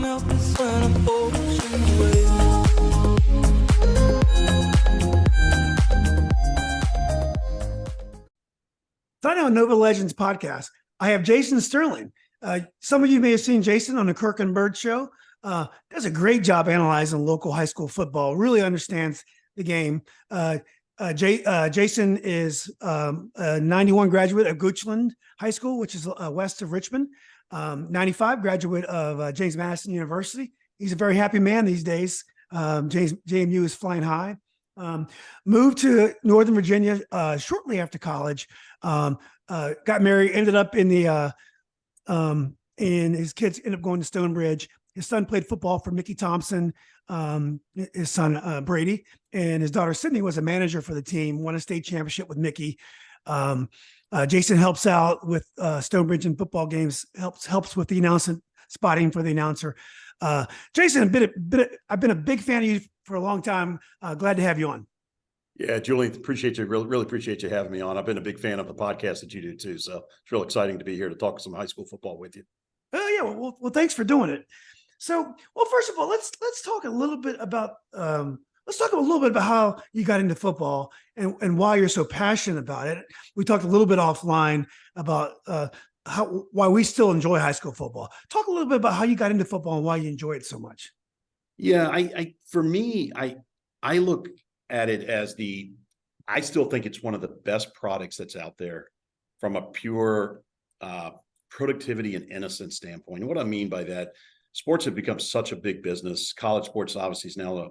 melt this when I'm ocean waves. Tonight on Nova Legends podcast, I have Jason Sterling. Some of you may have seen Jason on the Kirk Byrd Show. Does a great job analyzing local high school football, really understands the game. Jason is a 91 graduate of Goochland High School, which is west of Richmond. 95 graduate of James Madison University. He's a very happy man these days. JMU is flying high. Moved to Northern Virginia shortly after college. Got married, ended up in the and his kids ended up going to Stonebridge. His son played football for Mickey Thompson, his son Brady, and his daughter Sydney was a manager for the team, won a state championship with Mickey. Jason helps out with Stonebridge in football games, helps with the announcement, spotting for the announcer. Jason, I've been a big fan of you for a long time. Glad to have you on. Yeah, Julian, appreciate you. Really appreciate you having me on. I've been a big fan of the podcast that you do too. So it's real exciting to be here to talk some high school football with you. Oh yeah, well, thanks for doing it. So, well, first of all, let's talk a little bit about how you got into football and why you're so passionate about it. We talked a little bit offline about why we still enjoy high school football. Talk a little bit about how you got into football and why you enjoy it so much. Yeah, for me, I look at it as I still think it's one of the best products that's out there from a pure productivity and innocence standpoint. And what I mean by that, sports have become such a big business. College sports obviously is now a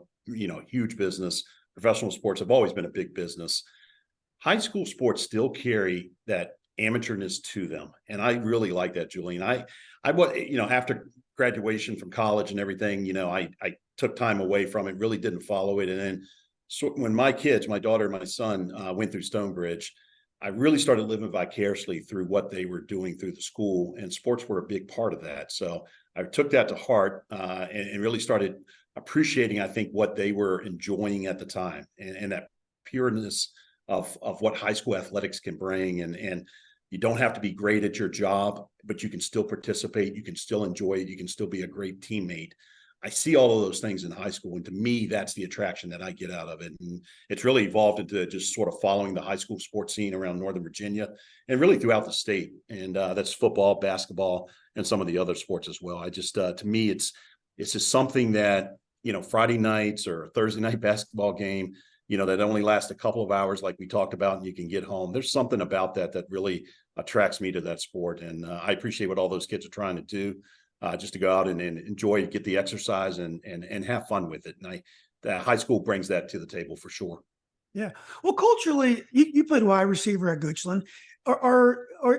huge business. Professional sports have always been a big business. High school sports still carry that amateurness to them, and I really like that, Julian. I after graduation from college and everything, I took time away from it, really didn't follow it, and then so when my kids, my daughter and my son, went through Stonebridge, I really started living vicariously through what they were doing through the school, and sports were a big part of that. So I took that to heart and really started appreciating, I think, what they were enjoying at the time, and that pureness of what high school athletics can bring. And you don't have to be great at your job, but you can still participate. You can still enjoy it. You can still be a great teammate. I see all of those things in high school. And to me, that's the attraction that I get out of it. And it's really evolved into just sort of following the high school sports scene around Northern Virginia and really throughout the state. And that's football, basketball, and some of the other sports as well. I just, to me, it's just something that, Friday nights or Thursday night basketball game, that only lasts a couple of hours, like we talked about, and you can get home. There's something about that really attracts me to that sport. And I appreciate what all those kids are trying to do. Just to go out and enjoy, get the exercise and have fun with it. And the high school brings that to the table for sure. Yeah. Well, culturally, you played wide receiver at Goochland.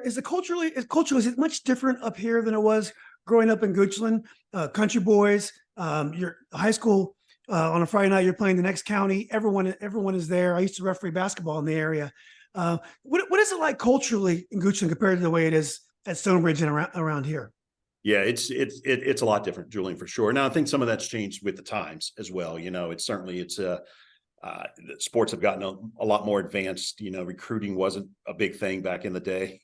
Is it much different up here than it was growing up in Goochland? Country boys, your high school on a Friday night, you're playing the next county. Everyone is there. I used to referee basketball in the area. What is it like culturally in Goochland compared to the way it is at Stonebridge and around here? Yeah, it's a lot different, Julian, for sure. Now, I think some of that's changed with the times as well. Sports have gotten a lot more advanced. Recruiting wasn't a big thing back in the day.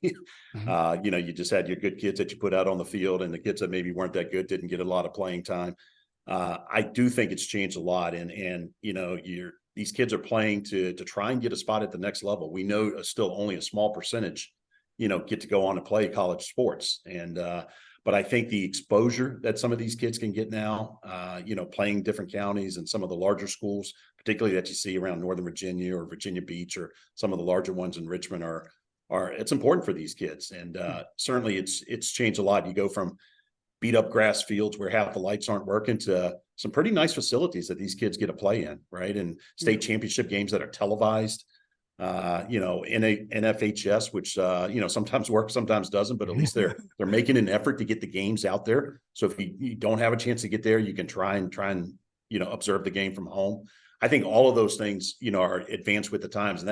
Mm-hmm. You just had your good kids that you put out on the field, and the kids that maybe weren't that good didn't get a lot of playing time. I do think it's changed a lot, and these kids are playing to try and get a spot at the next level. We know still only a small percentage, get to go on and play college sports, but I think the exposure that some of these kids can get now, playing different counties and some of the larger schools, particularly that you see around Northern Virginia or Virginia Beach or some of the larger ones in Richmond it's important for these kids. And certainly it's changed a lot. You go from beat up grass fields where half the lights aren't working to some pretty nice facilities that these kids get to play in, right? And state championship games that are televised. NFHS, which sometimes works, sometimes doesn't, but at least they're making an effort to get the games out there. So if you don't have a chance to get there, you can try and observe the game from home. I think all of those things, are advanced with the times, and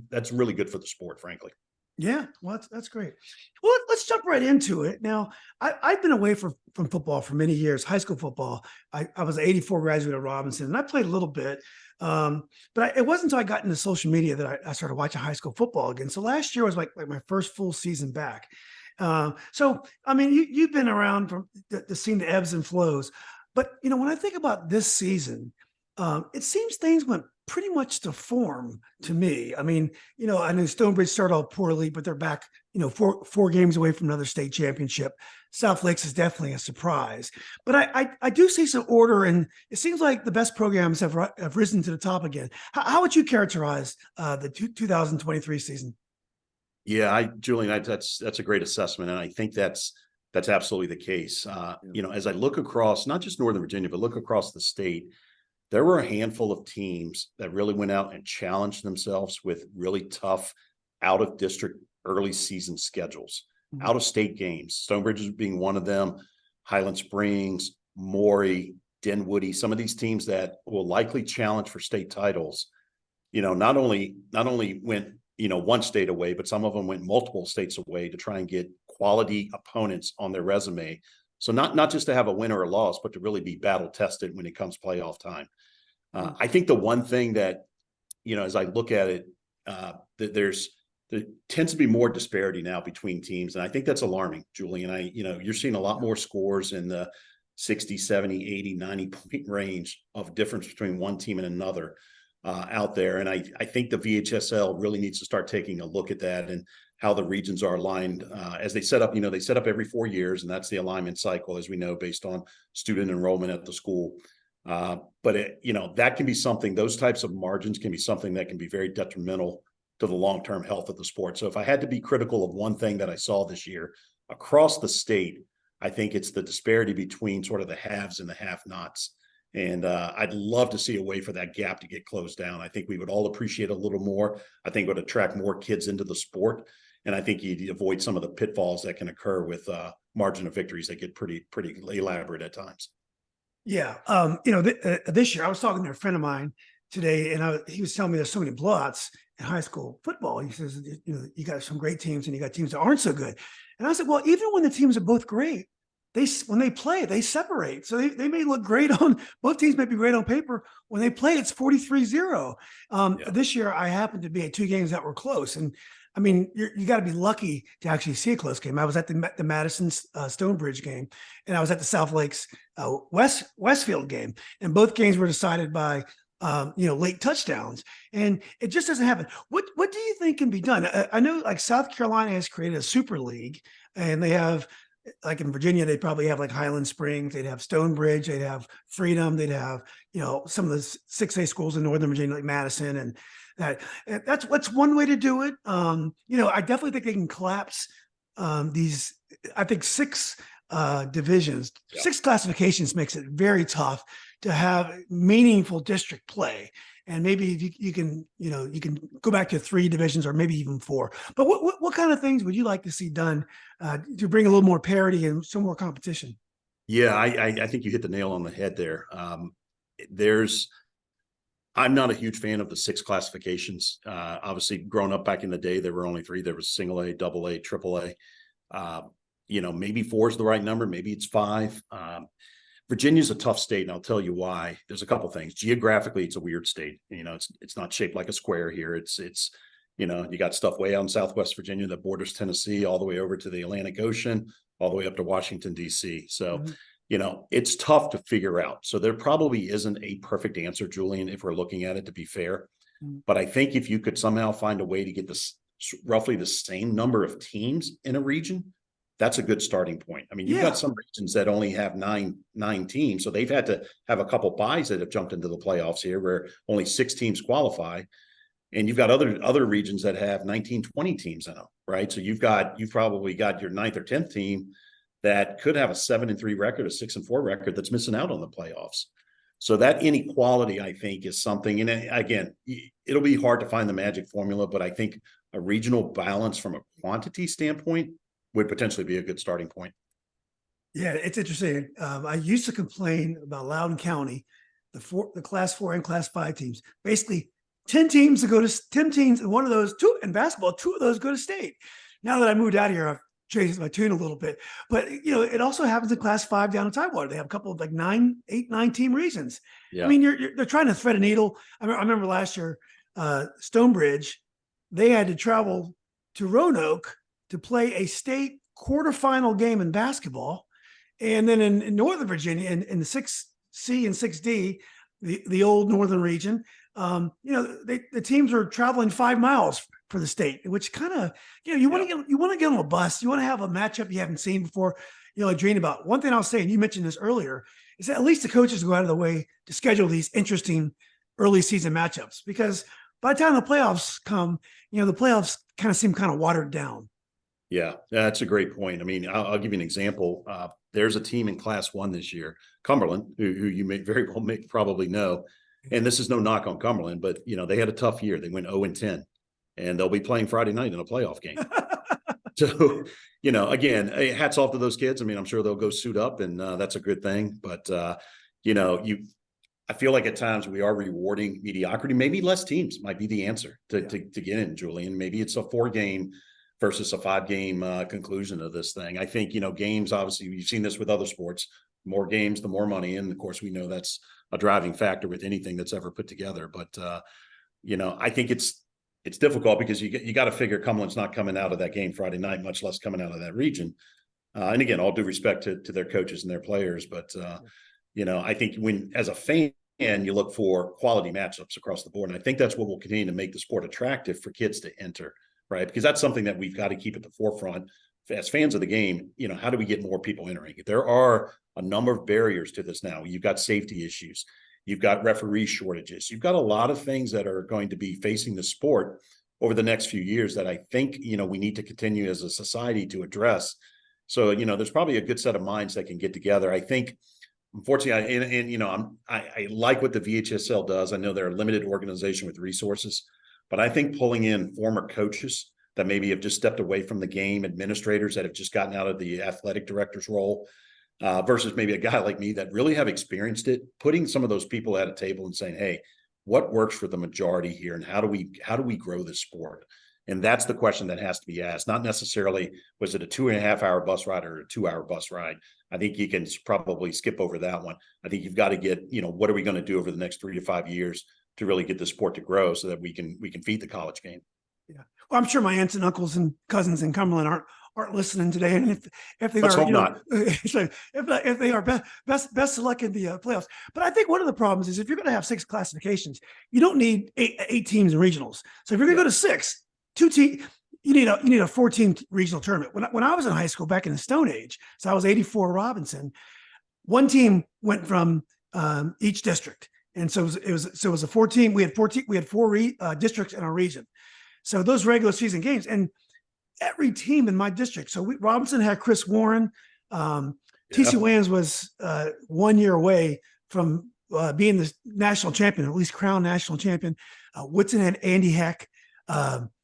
that's really good for the sport, frankly. Yeah, well, that's great. Well, let's jump right into it. Now, I've been away from football for many years, high school football. I was an 84 graduate of Robinson, and I played a little bit. But it wasn't until I got into social media that I started watching high school football again. So last year was like my first full season back. So, I mean, you've been around from the scene, the ebbs and flows, but when I think about this season, it seems things went pretty much to form to me. I mean, I know Stonebridge started off poorly, but they're back, four games away from another state championship. South Lakes is definitely a surprise, but I do see some order, and it seems like the best programs have risen to the top again. How would you characterize the 2023 season? Yeah, Julian, that's a great assessment, and I think that's absolutely the case. As I look across not just Northern Virginia, but look across the state, there were a handful of teams that really went out and challenged themselves with really tough out of district early season schedules, out of state games. Stonebridge being one of them, Highland Springs, Maury, Dinwoody, some of these teams that will likely challenge for state titles. Not only went one state away, but some of them went multiple states away to try and get quality opponents on their resume. So not just to have a win or a loss, but to really be battle tested when it comes playoff time. I think the one thing that, as I look at it, there tends to be more disparity now between teams. And I think that's alarming, Julian. You're seeing a lot more scores in the 60, 70, 80, 90 point range of difference between one team and another out there. And I think the VHSL really needs to start taking a look at that and how the regions are aligned as they set up. They set up every 4 years, and that's the alignment cycle, as we know, based on student enrollment at the school. But that can be something, those types of margins can be something that can be very detrimental to the long-term health of the sport. So if I had to be critical of one thing that I saw this year across the state, I think it's the disparity between sort of the haves and the have-nots. And I'd love to see a way for that gap to get closed down. I think we would all appreciate a little more. I think it would attract more kids into the sport. And I think you'd avoid some of the pitfalls that can occur with margin of victories that get pretty elaborate at times. Yeah. This year I was talking to a friend of mine today, and he was telling me there's so many blowouts in high school football. He says, you got some great teams and you got teams that aren't so good. And I said, well, even when the teams are both great, when they play, they separate. So they may look great both teams may be great on paper. When they play, it's 43-0. This year I happened to be at 2 games that were close. And I mean, you got to be lucky to actually see a close game. I was at the Madison Stonebridge game, and I was at the South Lakes Westfield game, and both games were decided by late touchdowns, and it just doesn't happen. What do you think can be done? I know like South Carolina has created a super league, and they have, like in Virginia, they probably have like Highland Springs, they'd have Stonebridge, they'd have Freedom, they'd have some of the 6A schools in Northern Virginia like Madison, and that's one way to do it. I definitely think they can collapse these. I think 6 divisions, 6 classifications makes it very tough to have meaningful district play. And maybe if you can go back to 3 divisions or maybe even 4. But what kind of things would you like to see done to bring a little more parity and some more competition? Yeah, I think you hit the nail on the head there. I'm not a huge fan of the 6 classifications. Obviously, growing up back in the day, there were only 3. There was single A, double A, triple A. Maybe 4 is the right number. Maybe it's 5. Virginia's a tough state, and I'll tell you why. There's a couple things. Geographically, it's a weird state. It's not shaped like a square here. It's you got stuff way out in Southwest Virginia that borders Tennessee, all the way over to the Atlantic Ocean, all the way up to Washington, D.C. So, it's tough to figure out. So there probably isn't a perfect answer, Julian, if we're looking at it, to be fair. But I think if you could somehow find a way to get this roughly the same number of teams in a region, that's a good starting point. I mean, you've got some regions that only have nine teams, so they've had to have a couple buys that have jumped into the playoffs here, where only 6 teams qualify. And you've got other regions that have 19, 20 teams in them, right? So you've probably got your 9th or 10th team that could have a 7-3 record, a 6-4 record that's missing out on the playoffs. So that inequality, I think, is something. And again, it'll be hard to find the magic formula, but I think a regional balance from a quantity standpoint would potentially be a good starting point. Yeah, it's interesting. I used to complain about Loudoun County, the Class 4 and Class 5 teams. Basically, 10 teams, and one of those, 2 in basketball, 2 of those go to state. Now that I moved out here, I've changed my tune a little bit. But it also happens in Class 5 down in Tidewater. They have a couple of like 9 team regions. Yeah. I mean, they're trying to thread a needle. I remember last year, Stonebridge, they had to travel to Roanoke to play a state quarterfinal game in basketball. And then in Northern Virginia, in the 6C and 6D, the old Northern region, the teams are traveling 5 miles for the state, which kind of, you want to get on a bus. You want to have a matchup you haven't seen before, dream about. One thing I was saying, you mentioned this earlier, is that at least the coaches go out of the way to schedule these interesting early season matchups, because by the time the playoffs come, the playoffs kind of seem kind of watered down. Yeah, that's a great point. I mean, I'll give you an example. There's a team in Class 1 this year, Cumberland, who you may very well probably know. And this is no knock on Cumberland, but they had a tough year. They went 0-10, and they'll be playing Friday night in a playoff game. So, again, hats off to those kids. I mean, I'm sure they'll go suit up, and that's a good thing. But I feel like at times we are rewarding mediocrity. Maybe less teams might be the answer to get in, Julian. Maybe it's a 4-game versus a 5-game conclusion of this thing. I think, games, obviously, you've seen this with other sports. More games, the more money. And of course, we know that's a driving factor with anything that's ever put together. But, I think it's difficult because you got to figure Cumberland's not coming out of that game Friday night, much less coming out of that region. And again, all due respect to their coaches and their players. But, I think when, as a fan, you look for quality matchups across the board. And I think that's what will continue to make the sport attractive for kids to enter. Right. Because that's something that we've got to keep at the forefront as fans of the game. How do we get more people entering? There are a number of barriers to this now. You've got safety issues. You've got referee shortages. You've got a lot of things that are going to be facing the sport over the next few years that I think, we need to continue as a society to address. So, there's probably a good set of minds that can get together. I think, unfortunately, I like what the VHSL does. I know they're a limited organization with resources. But I think pulling in former coaches that maybe have just stepped away from the game, administrators that have just gotten out of the athletic director's role, versus maybe a guy like me that really have experienced it, putting some of those people at a table and saying, hey, what works for the majority here, and how do we grow this sport? And that's the question that has to be asked. Not necessarily, was it a 2.5-hour bus ride or a 2-hour bus ride? I think you can probably skip over that one. I think you've got to get, what are we going to do over the next 3 to 5 years to really get the sport to grow so that we can feed the college game. Yeah. Well, I'm sure my aunts and uncles and cousins in Cumberland aren't listening today. And if they Let's are, hope not. So if they are, best of luck in the playoffs. But I think one of the problems is if you're going to have 6 classifications, you don't need eight teams in regionals. So if you're going to go to 6, 2 teams, you need a 4-team regional tournament. When I was in high school back in the Stone Age, so I was 84 Robinson, one team went from each district. And so it was a 4-team. We had 4 districts in our region. So those regular season games, and every team in my district. So Robinson had Chris Warren. TC Williams was 1 year away from being the national champion, at least crown national champion. Woodson had Andy Heck.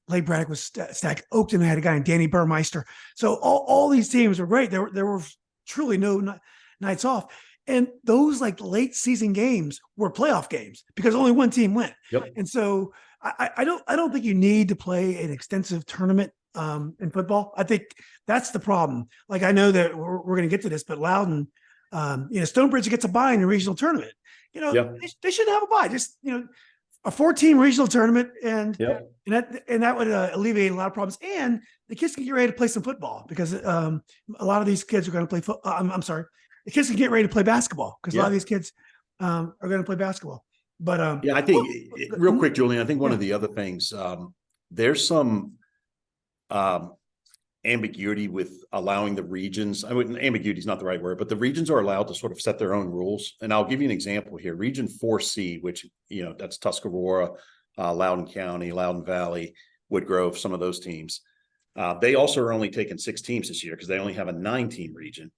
Lake Braddock was stacked. Oakton had a guy named Danny Burmeister. So all these teams were great. There were truly no nights off. And those like late season games were playoff games because only one team went. Yep. And so I don't think you need to play an extensive tournament in football. I think that's the problem. Like, I know that we're going to get to this, but Loudoun, Stonebridge gets a bye in the regional tournament. They shouldn't have a bye. Just, a 4-team regional tournament, and that would alleviate a lot of problems. And the kids can get ready to play some football because a lot of these kids are going to play I'm sorry. The kids can get ready to play basketball because a lot of these kids are going to play basketball. But I think real quick, Julian, I think one of the other things, there's some ambiguity with allowing the regions. Ambiguity is not the right word, but the regions are allowed to sort of set their own rules. And I'll give you an example here. Region 4C, which, that's Tuscarora, Loudoun County, Loudoun Valley, Woodgrove, some of those teams. They also are only taking 6 teams this year because they only have a 9-team region.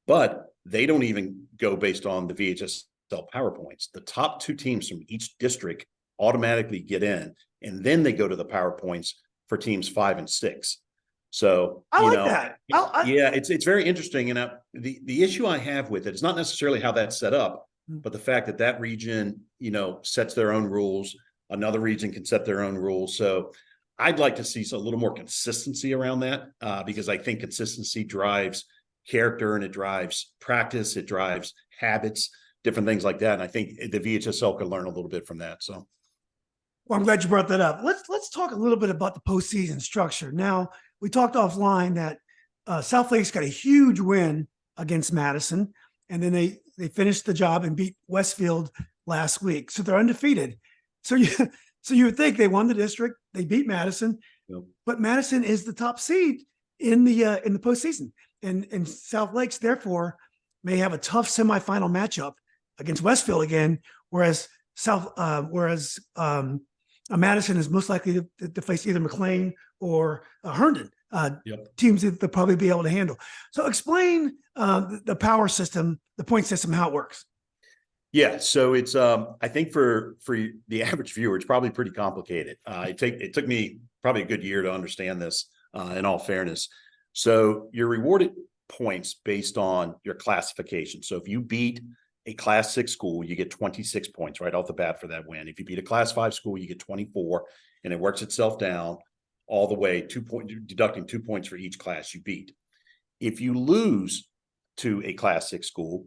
But they don't even go based on the VHSL PowerPoints. The top 2 teams from each district automatically get in, and then they go to the PowerPoints for teams 5 and 6. So I like that. It's very interesting. And the issue I have with it is not necessarily how that's set up, but the fact that region, sets their own rules. Another region can set their own rules. So I'd like to see a little more consistency around that because I think consistency drives character, and it drives practice, it drives habits, different things like that. And I think the VHSL could learn a little bit from that. So, well, I'm glad you brought that up. Let's talk a little bit about the postseason structure. Now, we talked offline that South Lakes got a huge win against Madison, and then they finished the job and beat Westfield last week, so they're undefeated. So you so you would think they won the district, they beat Madison, Yep. but Madison is the top seed in the postseason, and South Lakes therefore may have a tough semifinal matchup against Westfield again, whereas Madison is most likely to face either McLean or Herndon, Yep. teams that they'll probably be able to handle. So explain the power system, the point system, how it works. Yeah, so it's I think for the average viewer, it's probably pretty complicated. It took me probably a good year to understand this. In all fairness, so you're rewarded points based on your classification. So if you beat a Class 6 school, you get 26 points right off the bat for that win. If you beat a Class 5 school, you get 24, and it works itself down all the way, deducting 2 points for each class you beat. If you lose to a Class 6 school,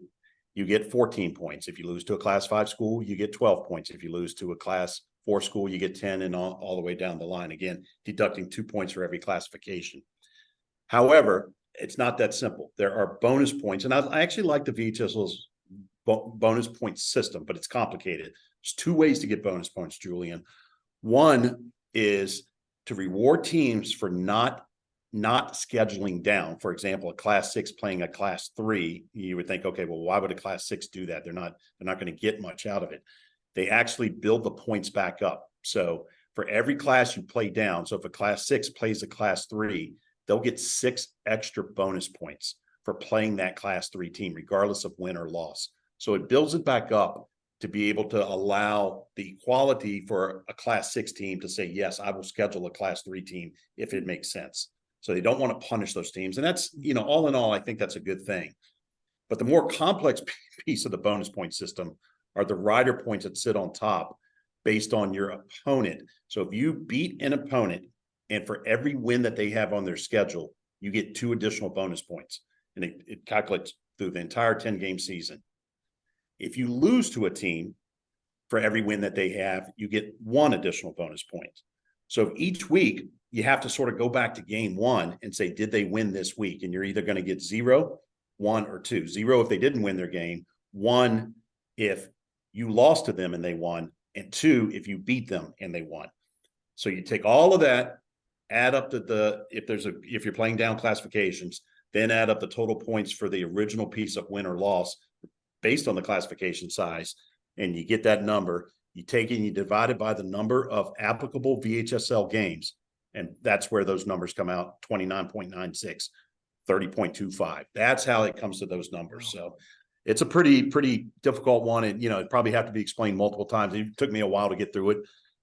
you get 14 points. If you lose to a Class 5 school, you get 12 points. If you lose to a Class 4 school, you get 10, and all the way down the line. Again, deducting 2 points for every classification. However, it's not that simple. There are bonus points, and I actually like the VHSL's bonus point system, but it's complicated. There's 2 ways to get bonus points, Julian. One is to reward teams for not scheduling down. For example, a Class 6 playing a Class 3, you would think, okay, well, why would a Class 6 do that? They're not going to get much out of it. They actually build the points back up. So for every class you play down, so if a Class 6 plays a Class 3, they'll get 6 extra bonus points for playing that Class 3 team, regardless of win or loss. So it builds it back up to be able to allow the equality for a Class 6 team to say, yes, I will schedule a Class 3 team if it makes sense. So they don't want to punish those teams. And that's, all in all, I think that's a good thing. But the more complex piece of the bonus point system are the rider points that sit on top based on your opponent. So if you beat an opponent, and for every win that they have on their schedule, you get 2 additional bonus points. And it calculates through the entire 10-game season. If you lose to a team, for every win that they have, you get 1 additional bonus point. So each week, you have to sort of go back to game 1 and say, did they win this week? And you're either going to get 0, 1, or 2. 0 if they didn't win their game, 1 if you lost to them and they won, and 2 if you beat them and they won. So you take all of that, add up if you're playing down classifications, then add up the total points for the original piece of win or loss based on the classification size, and you get that number. You take it and you divide it by the number of applicable VHSL games, and that's where those numbers come out: 29.96, 30.25. That's how it comes to those numbers. So it's a pretty difficult one, and it probably have to be explained multiple times. It took me a while to get through it.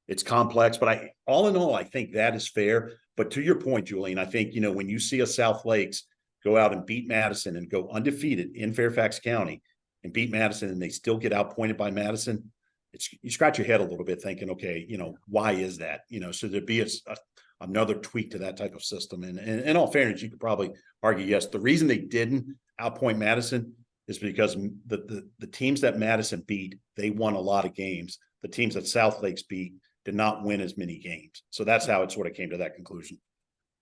It's complex, but all in all, I think that is fair. But to your point, Julian, I think, when you see a South Lakes go out and beat Madison and go undefeated in Fairfax County and beat Madison, and they still get outpointed by Madison, you scratch your head a little bit thinking, okay, why is that? So there'd be another tweak to that type of system. And in all fairness, you could probably argue, yes, the reason they didn't outpoint Madison is because the teams that Madison beat, they won a lot of games. The teams that South Lakes beat did not win as many games. So that's how it sort of came to that conclusion.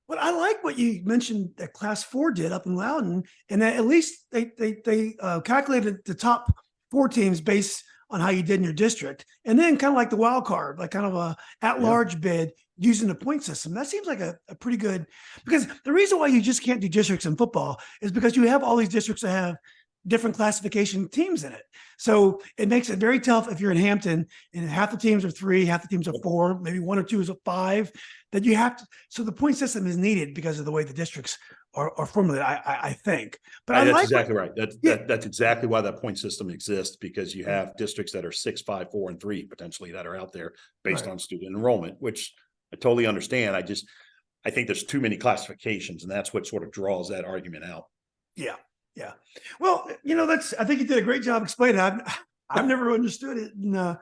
But I like what you mentioned that Class 4 did up in Loudoun, and that at least they calculated the top 4 teams based on how you did in your district, and then kind of like the wild card, like kind of a at-large bid using the point system. That seems like a pretty good, because the reason why you just can't do districts in football is because you have all these districts that have different classification teams in it. So it makes it very tough if you're in Hampton and half the teams are 3, half the teams are 4, maybe 1 or 2 is a 5, that you have to. So the point system is needed because of the way the districts are formulated, I think. But that's exactly right. That's exactly why that point system exists, because you have districts that are 6, 5, 4, and 3 potentially that are out there based on student enrollment, which I totally understand. I think there's too many classifications, and that's what sort of draws that argument out. Yeah. Yeah. Well, I think you did a great job explaining it. I've never understood it. And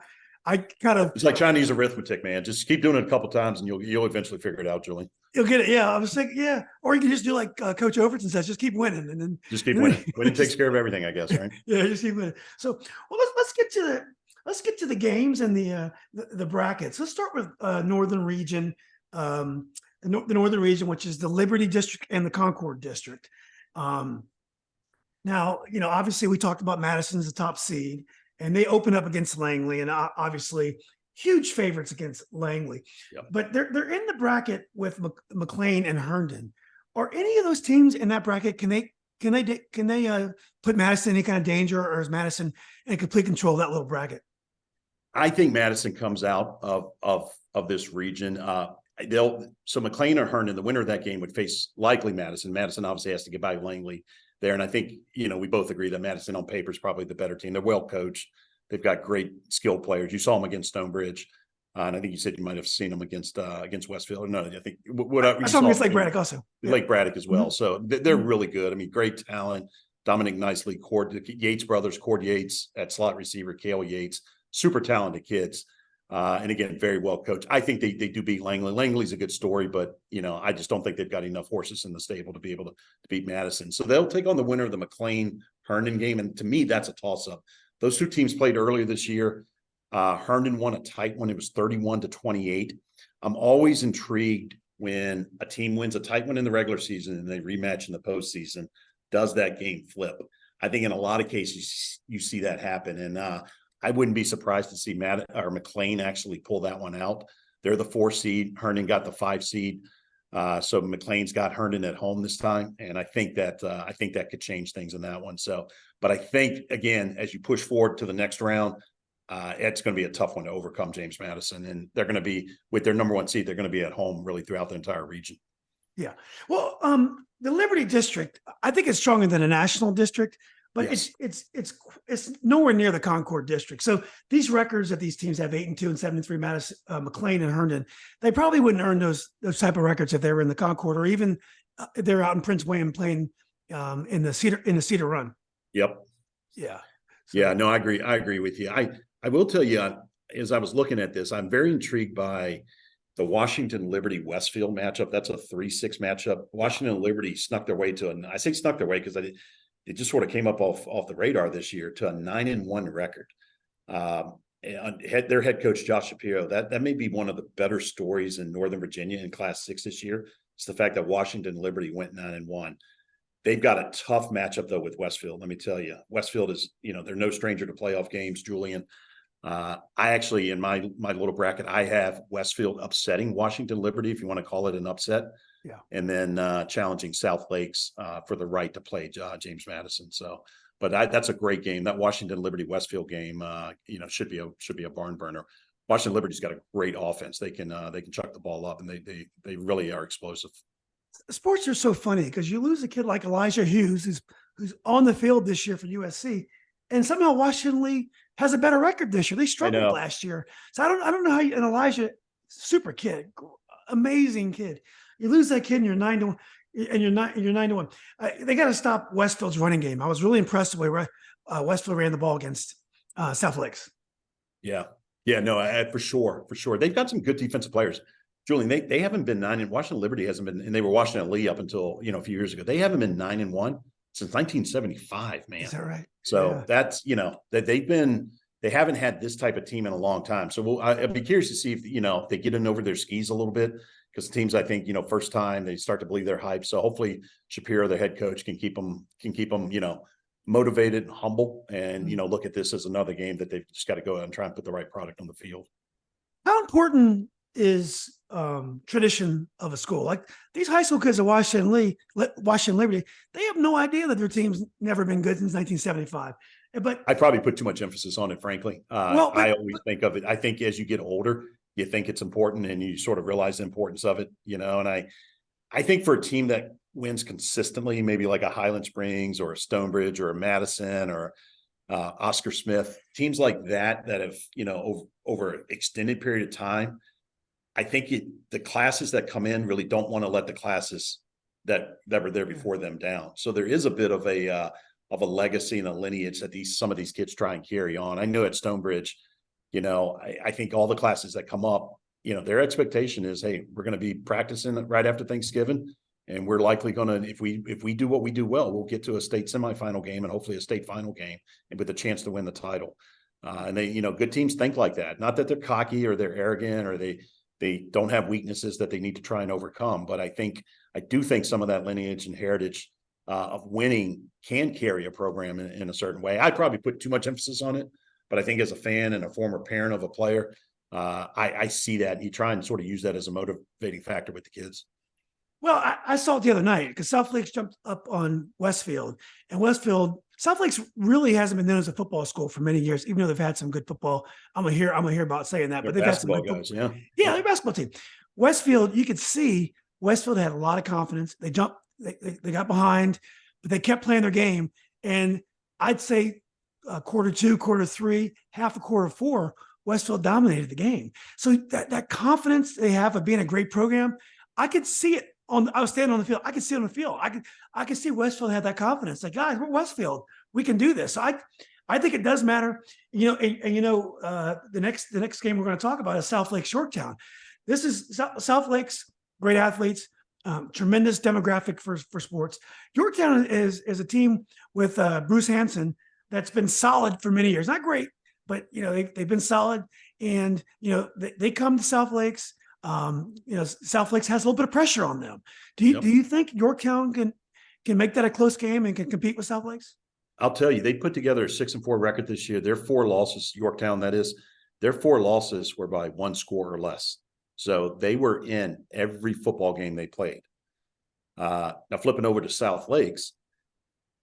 it's like Chinese arithmetic, man. Just keep doing it a couple times and you'll eventually figure it out, Julian. You'll get it. Yeah. I was thinking, yeah. Or you can just do like Coach Overton says, just keep winning. And then just keep winning. Winning takes care of everything, I guess, right? Yeah, just keep winning. So let's get to the games and the brackets. Let's start with Northern Region. the Northern Region, which is the Liberty District and the Concord District. Now, obviously we talked about Madison's the top seed, and they open up against Langley, and obviously huge favorites against Langley. Yep. But they're in the bracket with McLean and Herndon. Are any of those teams in that bracket? Can they put Madison in any kind of danger, or is Madison in complete control of that little bracket? I think Madison comes out of this region. So McLean or Herndon, the winner of that game would face likely Madison. Madison obviously has to get by Langley there. And I think, we both agree that Madison on paper is probably the better team. They're well coached. They've got great skilled players. You saw them against Stonebridge. And I think you said you might have seen them against Westfield. No, I think I saw them against Lake Braddock also. Lake Braddock as well. Mm-hmm. So they're really good. I mean, great talent. Dominic Nicely, Yates brothers, Cord Yates at slot receiver, Cale Yates, super talented kids. And again, very well coached. I think they do beat Langley. Langley's a good story, but I just don't think they've got enough horses in the stable to be able to beat Madison. So they'll take on the winner of the McLean Herndon game. And to me, that's a toss-up. Those two teams played earlier this year. Herndon won a tight one. It was 31-28. I'm always intrigued when a team wins a tight one in the regular season and they rematch in the postseason. Does that game flip? I think in a lot of cases you see that happen. And I wouldn't be surprised to see McLean actually pull that one out. They're the 4 seed. Herndon got the 5 seed. So McLean's got Herndon at home this time. And I think that could change things in that one. But I think, again, as you push forward to the next round, it's going to be a tough one to overcome James Madison. And they're going to be, with their number 1 seed, they're going to be at home really throughout the entire region. Yeah. Well, the Liberty District, I think it's stronger than a national district, but yes, it's nowhere near the Concord District. So these records that these teams have 8-2 and 7-3, Madison, McLean and Herndon, they probably wouldn't earn those type of records if they were in the Concord, or even if they're out in Prince William playing in the Cedar Run. Yep. Yeah. Yeah. No, I agree. I agree with you. I will tell you, as I was looking at this, I'm very intrigued by the Washington Liberty Westfield matchup. That's a 3-6 matchup. Washington and Liberty snuck their way I say snuck their way because it just sort of came up off the radar this year to a 9-1 record. And their head coach, Josh Shapiro, that may be one of the better stories in Northern Virginia in Class 6 this year. It's the fact that Washington and Liberty went 9-1. They've got a tough matchup, though, with Westfield. Let me tell you, Westfield is, they're no stranger to playoff games, Julian. I actually, in my little bracket, I have Westfield upsetting Washington Liberty, if you want to call it an upset. Yeah. And then challenging South Lakes for the right to play James Madison. So, but that's a great game. That Washington Liberty Westfield game, should be a barn burner. Washington Liberty's got a great offense. They can chuck the ball up, and they really are explosive. Sports are so funny because you lose a kid like Elijah Hughes, who's on the field this year for USC, and somehow Washington Lee has a better record this year. They struggled last year, so I don't know how and Elijah, super kid, amazing kid. You lose that kid, and you're 9-1, and you're 9-1. They got to stop Westfield's running game. I was really impressed with the way Westfield ran the ball against South Lakes. Yeah, no, for sure. They've got some good defensive players. Julian, they haven't been 9-1. Washington Liberty hasn't been, and they were Washington Lee up until a few years ago. They haven't been 9-1 since 1975, man. Is that right? So that's that they haven't had this type of team in a long time. So I'd be curious to see if they get in over their skis a little bit, because teams, I think, first time they start to believe they're hype. So hopefully Shapiro, their head coach, can keep them motivated and humble, and look at this as another game that they've just got to go out and try and put the right product on the field. How important is tradition of a school? Like these high school kids at Washington Liberty, they have no idea that their team's never been good since 1975. But I probably put too much emphasis on it, frankly. I always think of it. I think as you get older, you think it's important, and you sort of realize the importance of it, and I think for a team that wins consistently, maybe like a Highland Springs or a Stonebridge or a Madison or Oscar Smith, teams like that have, over an extended period of time, I think the classes that come in really don't want to let the classes that were there before them down. So there is a bit of a legacy and a lineage that some of these kids try and carry on. I know at Stonebridge, I think all the classes that come up, their expectation is, hey, we're going to be practicing right after Thanksgiving, and we're likely going to, if we do what we do well, we'll get to a state semifinal game and hopefully a state final game, and with a chance to win the title. And they, good teams think like that. Not that they're cocky or they're arrogant or they They don't have weaknesses that they need to try and overcome. But I do think some of that lineage and heritage of winning can carry a program in a certain way. I'd probably put too much emphasis on it, but I think as a fan and a former parent of a player, I see that, and you try and sort of use that as a motivating factor with the kids. Well, I saw it the other night because South Lakes jumped up on Westfield, and South Lakes really hasn't been known as a football school for many years, even though they've had some good football. I'm gonna hear about saying that, They're but they've had some basketball good guys, football. yeah. Yeah, they're a basketball team. Westfield, you could see Westfield had a lot of confidence. They jumped, they got behind, but they kept playing their game. And I'd say quarter two, quarter three, half of quarter four, Westfield dominated the game. So that confidence they have of being a great program, I could see it. I was standing on the field. I could see it on the field. I could see Westfield had that confidence. Like, guys, we're Westfield. We can do this. So I think it does matter. The next game we're going to talk about is South Lakes Yorktown. This is South Lakes, great athletes, tremendous demographic for sports. Yorktown is a team with Bruce Hansen that's been solid for many years. Not great, but they've been solid. And they come to South Lakes. South Lakes has a little bit of pressure on them. Do you think Yorktown can make that a close game and can compete with South Lakes? I'll tell you, they put together a 6-4 record this year. Their 4 losses, Yorktown, that is, their 4 losses were by 1 score or less. So they were in every football game they played. Now flipping over to South Lakes,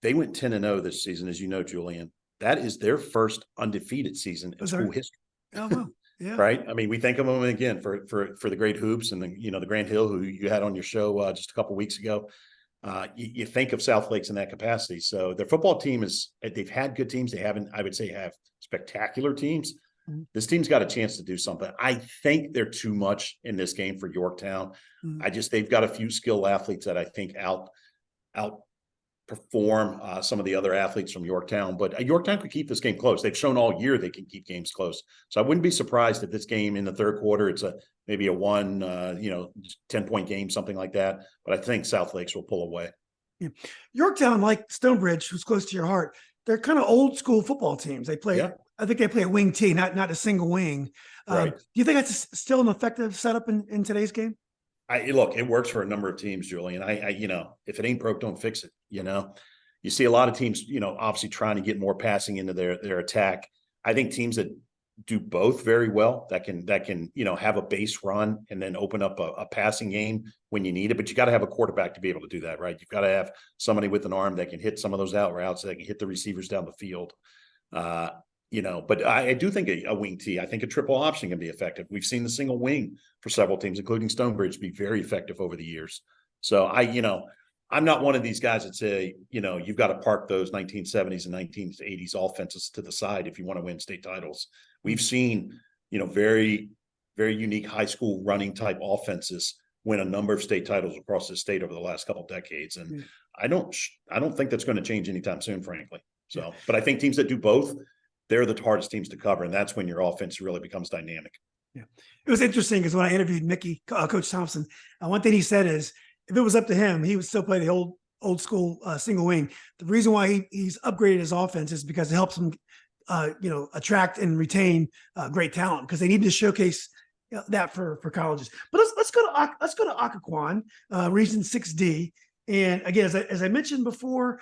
they went 10-0 this season, as you know, Julian. That is their first undefeated season in school history. Oh, wow. Yeah. Right. I mean, we think of them again for the great hoops and the Grand Hill, who you had on your show just a couple of weeks ago. You think of South Lakes in that capacity. So their football team they've had good teams. They haven't, I would say, have spectacular teams. Mm-hmm. This team's got a chance to do something. I think they're too much in this game for Yorktown. Mm-hmm. They've got a few skilled athletes that I think outperform some of the other athletes from Yorktown, but Yorktown could keep this game close. They've shown all year they can keep games close. So I wouldn't be surprised if this game in the third quarter, it's maybe a 10-point game, something like that. But I think South Lakes will pull away. Yeah. Yorktown, like Stonebridge, who's close to your heart, they're kind of old school football teams. They play, I think they play a wing T, not a single wing. Right. Do you think that's still an effective setup in today's game? Look, it works for a number of teams, Julian. If it ain't broke, don't fix it. You see a lot of teams, obviously trying to get more passing into their attack. I think teams that do both very well, that can have a base run and then open up a passing game when you need it. But you got to have a quarterback to be able to do that, right? You've got to have somebody with an arm that can hit some of those out routes, that can hit the receivers down the field. But I do think a wing T, I think a triple option can be effective. We've seen the single wing for several teams, including Stonebridge, be very effective over the years. So I'm not one of these guys that say, you've got to park those 1970s and 1980s offenses to the side if you want to win state titles. We've seen, very, very unique high school running type offenses win a number of state titles across the state over the last couple of decades. And I don't think that's going to change anytime soon, frankly. So, but I think teams that do both, they're the hardest teams to cover. And that's when your offense really becomes dynamic. Yeah. It was interesting because when I interviewed Mickey, Coach Thompson, one thing he said is, if it was up to him, he would still play the old school single wing. The reason why he's upgraded his offense is because it helps him, attract and retain great talent, because they need to showcase that for colleges. But let's go to Occoquan, Region 6D. And again, as I mentioned before,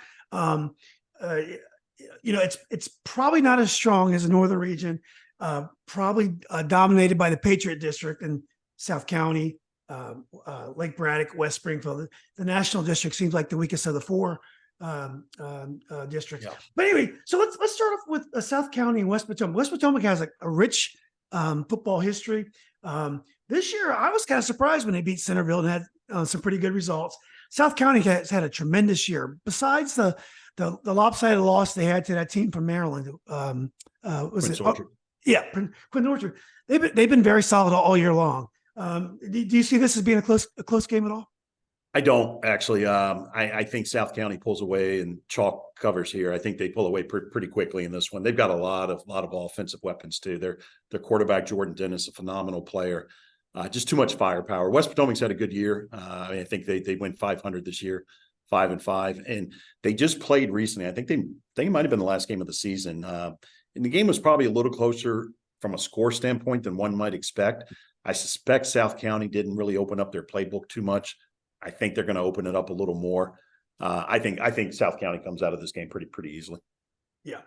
it's probably not as strong as the Northern Region. Probably dominated by the Patriot District in South County. Lake Braddock, West Springfield. The National District seems like the weakest of the 4 districts. Yeah. But anyway, so let's start off with South County and West Potomac. West Potomac has a rich football history. This year, I was kind of surprised when they beat Centerville and had some pretty good results. South County has had a tremendous year. Besides the lopsided loss they had to that team from Maryland, Quince Orchard. Quince Orchard. They've been very solid all year long. Do you see this as being a close game at all? I don't actually. I think South County pulls away and chalk covers here. I think they pull away pretty quickly in this one. They've got a lot of offensive weapons too. Their quarterback Jordan Dennis, a phenomenal player. Just too much firepower. West Potomac's had a good year. I think they went 500 this year, 5-5, and they just played recently. I think it might have been the last game of the season. And the game was probably a little closer from a score standpoint than one might expect. I suspect South County didn't really open up their playbook too much. I think they're going to open it up a little more. I think South County comes out of this game pretty easily. Yeah.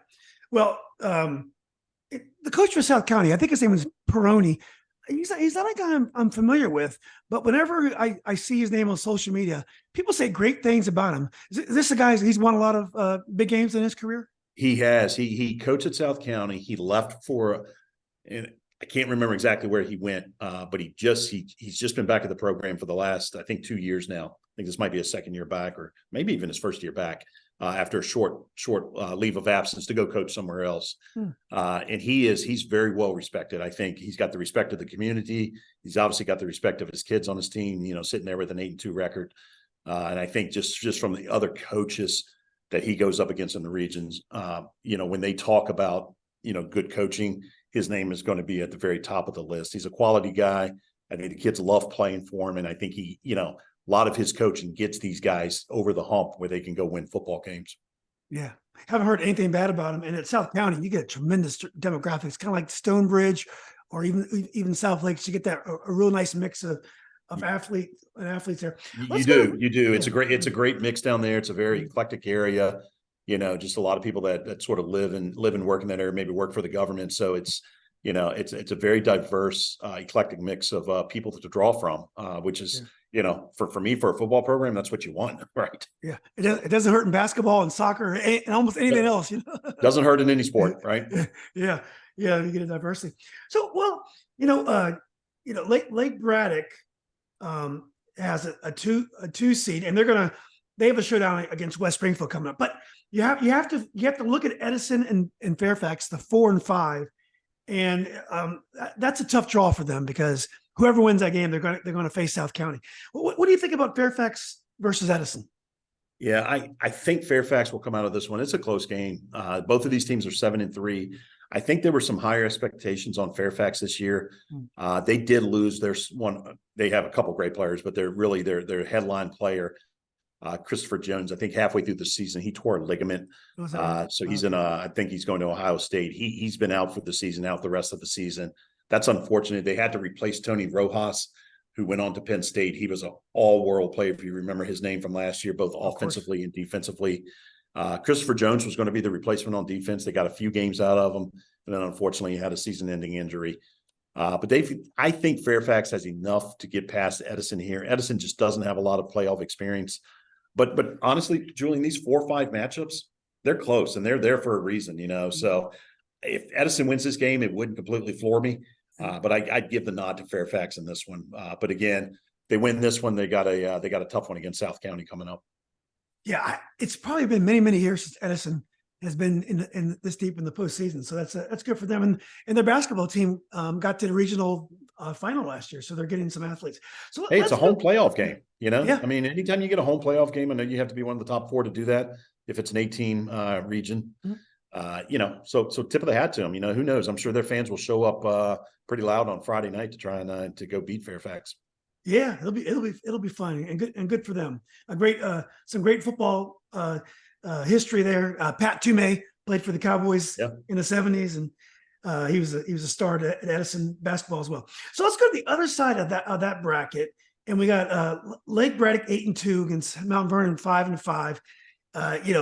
Well, the coach for South County, I think his name was Peroni. He's not a guy I'm familiar with, but whenever I see his name on social media, people say great things about him. Is this a guy? He's won a lot of big games in his career. He has. He coached at South County. He left and I can't remember exactly where he went, but he's just been back at the program for the last, I think, 2 years now. I think this might be his second year back, or maybe even his first year back, after a short leave of absence to go coach somewhere else. And he's very well respected. I think he's got the respect of the community. He's obviously got the respect of his kids on his team, sitting there with an 8-2 record. And I think just from the other coaches that he goes up against in the regions, when they talk about, good coaching, his name is going to be at the very top of the list. He's a quality guy. I think the kids love playing for him. And I think he, a lot of his coaching gets these guys over the hump where they can go win football games. Yeah. Haven't heard anything bad about him. And at South County, you get tremendous demographics, kind of like Stonebridge or even South Lakes. You get that a real nice mix of athletes there. You do. It's a great mix down there. It's a very eclectic area. Just a lot of people that sort of live and work in that area, maybe work for the government. So it's a very diverse, eclectic mix of people to draw from, which is, for me, for a football program, that's what you want, right? Yeah. It doesn't hurt in basketball and soccer and almost anything else, Doesn't hurt in any sport, right? Yeah. Yeah. You get a diversity. So, well, Lake Braddock has a two seed, and they have a showdown against West Springfield coming up, but you have to look at Edison and Fairfax, the 4 and 5. And that's a tough draw for them because whoever wins that game, they're going to face South County. What do you think about Fairfax versus Edison? Yeah, I think Fairfax will come out of this one. It's a close game. Both of these teams are 7 and 3. I think there were some higher expectations on Fairfax this year. They did lose they have a couple great players, but their headline player, Christopher Jones, I think halfway through the season, he tore a ligament. So he's I think he's going to Ohio State. He's been out for the season, out the rest of the season. That's unfortunate. They had to replace Tony Rojas, who went on to Penn State. He was an all-world player, if you remember his name from last year, both offensively and defensively. Christopher Jones was going to be the replacement on defense. They got a few games out of him, and then unfortunately he had a season-ending injury. But I think Fairfax has enough to get past Edison here. Edison just doesn't have a lot of playoff experience. But honestly, Julian, these 4 or 5 matchups, they're close and they're there for a reason, So if Edison wins this game, it wouldn't completely floor me. But I'd give the nod to Fairfax in this one. But again, they win this one, they got a tough one against South County coming up. Yeah, it's probably been many, many years since Edison has been in this deep in the postseason. So that's good for them. And their basketball team got to the regional final last year, so they're getting some athletes. So hey, it's a home playoff game. Yeah. I mean, anytime you get a home playoff game, I know you have to be one of the top 4 to do that. If it's an 8-team region, so tip of the hat to them. Who knows? I'm sure their fans will show up pretty loud on Friday night to try and to go beat Fairfax. Yeah, it'll be fun and good for them. Some great football history there. Pat Toomey played for the Cowboys in the 70s, and he was a star at Edison basketball as well. So let's go to the other side of that bracket, and we got Lake Braddock 8-2 against Mount Vernon 5-5.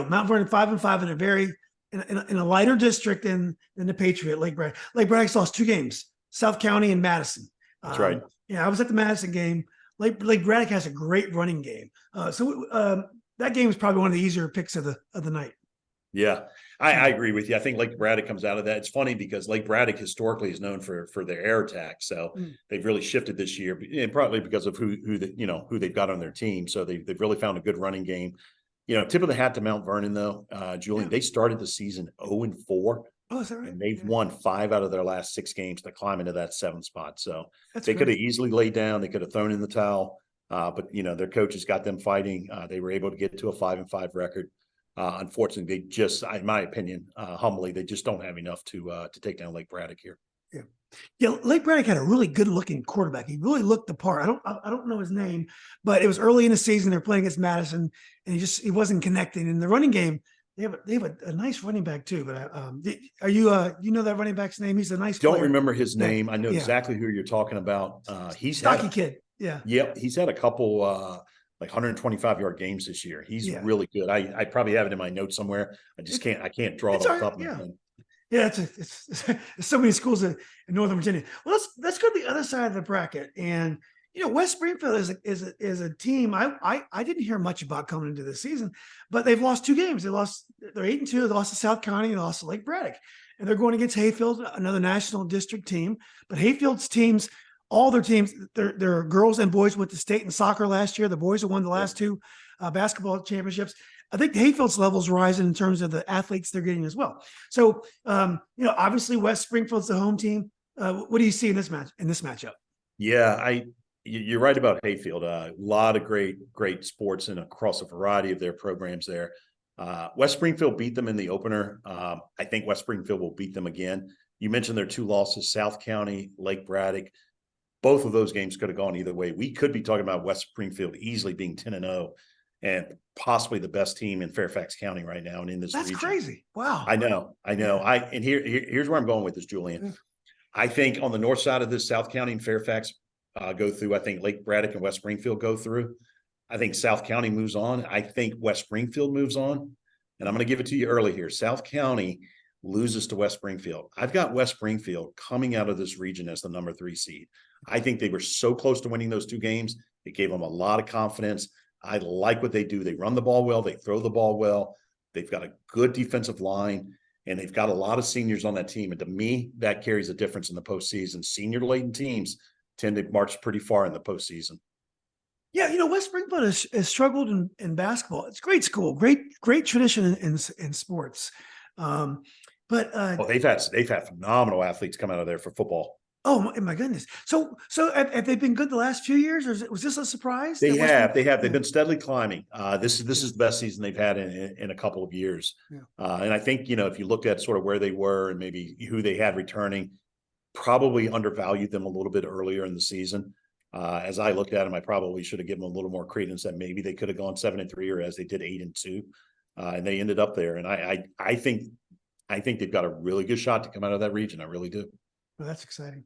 Mount Vernon 5-5 in a lighter district than the Patriot. Lake Braddock's lost 2 games, South County and Madison. That's right. Yeah, I was at the Madison game. Lake Braddock has a great running game. So that game is probably one of the easier picks of the night. Yeah, I agree with you. I think Lake Braddock comes out of that. It's funny because Lake Braddock historically is known for their air attack. So they've really shifted this year, and probably because of who they've got on their team. So they've really found a good running game. Tip of the hat to Mount Vernon, though, Julian. They started the season 0-4. Oh, is that right? And they've won 5 out of their last 6 games to climb into that 7th spot. So they great. could have easily laid down. They could have thrown in the towel. But their coaches got them fighting. They were able to get to a 5-5 record. Unfortunately, they just, in my opinion, humbly, they just don't have enough to take down Lake Braddock here. Yeah. Lake Braddock had a really good looking quarterback. He really looked the part. I don't know his name, but it was early in the season. They're playing against Madison, and he wasn't connecting. In the running game, they have a nice running back too. But are you you know that running back's name? He's a nice Don't player. remember his Yeah, name. I know yeah. exactly who you're talking about. He's Stocky had, kid. Yeah. yep, he's had a couple like 125-yard games this year. He's Yeah. really good. I probably have it in my notes somewhere. I can't draw it It's off all the right. top of my Yeah. head. Yeah, it's there's so many schools in Northern Virginia. Well, let's go to the other side of the bracket. And West Springfield is a team I didn't hear much about coming into the season, but they've lost 2 games. They're 8-2. They lost to South County and lost to Lake Braddock. And they're going against Hayfield, another national district team. But Hayfield's teams, all their teams, their girls and boys went to state in soccer last year. The boys have won the last 2 basketball championships. I think Hayfield's level's rising in terms of the athletes they're getting as well. So, obviously West Springfield's the home team. What do you see in this matchup? Yeah, you're right about Hayfield. A lot of great sports and across a variety of their programs there. West Springfield beat them in the opener. I think West Springfield will beat them again. You mentioned their 2 losses, South County, Lake Braddock. Both of those games could have gone either way. We could be talking about West Springfield easily being 10-0 and possibly the best team in Fairfax County right now and in this That's region. Crazy. Wow. I know. Here's where I'm going with this, Julian. I think on the north side of this, South County and Fairfax go through. I think Lake Braddock and West Springfield go through. I think South County moves on. I think West Springfield moves on. And I'm going to give it to you early here. South County loses to West Springfield. I've got West Springfield coming out of this region as the number 3 seed. I think they were so close to winning those 2 games. It gave them a lot of confidence. I like what they do. They run the ball well. They throw the ball well. They've got a good defensive line, and they've got a lot of seniors on that team. And to me, that carries a difference in the postseason. Senior-laden teams tend to march pretty far in the postseason. Yeah, West Springfield has struggled in basketball. It's a great school, great tradition in sports. But they've had phenomenal athletes come out of there for football. Oh my goodness! So have they been good the last few years, or was this a surprise? They have. They've been steadily climbing. This is the best season they've had in a couple of years. Yeah. And I think if you look at sort of where they were and maybe who they had returning, probably undervalued them a little bit earlier in the season. As I looked at them, I probably should have given them a little more credence that maybe they could have gone 7-3, or as they did 8-2, and they ended up there. And I think they've got a really good shot to come out of that region. I really do. Well, that's exciting.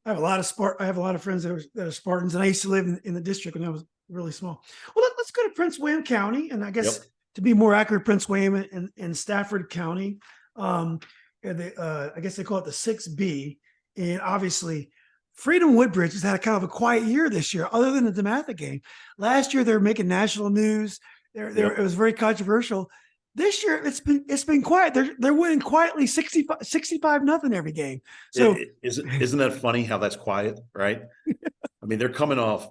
I have a lot of friends that are Spartans, and I used to live in the district when I was really small. Well, let's go to Prince William County, and I guess to be more accurate, Prince William and Stafford County. I guess they call it the 6B, and obviously Freedom Woodbridge has had a kind of a quiet year this year, other than the DeMatha game. Last year they were making national news. It was very controversial. This year it's been quiet. They're winning quietly 65-0 every game. So isn't that funny how that's quiet, right? I mean, they're coming off,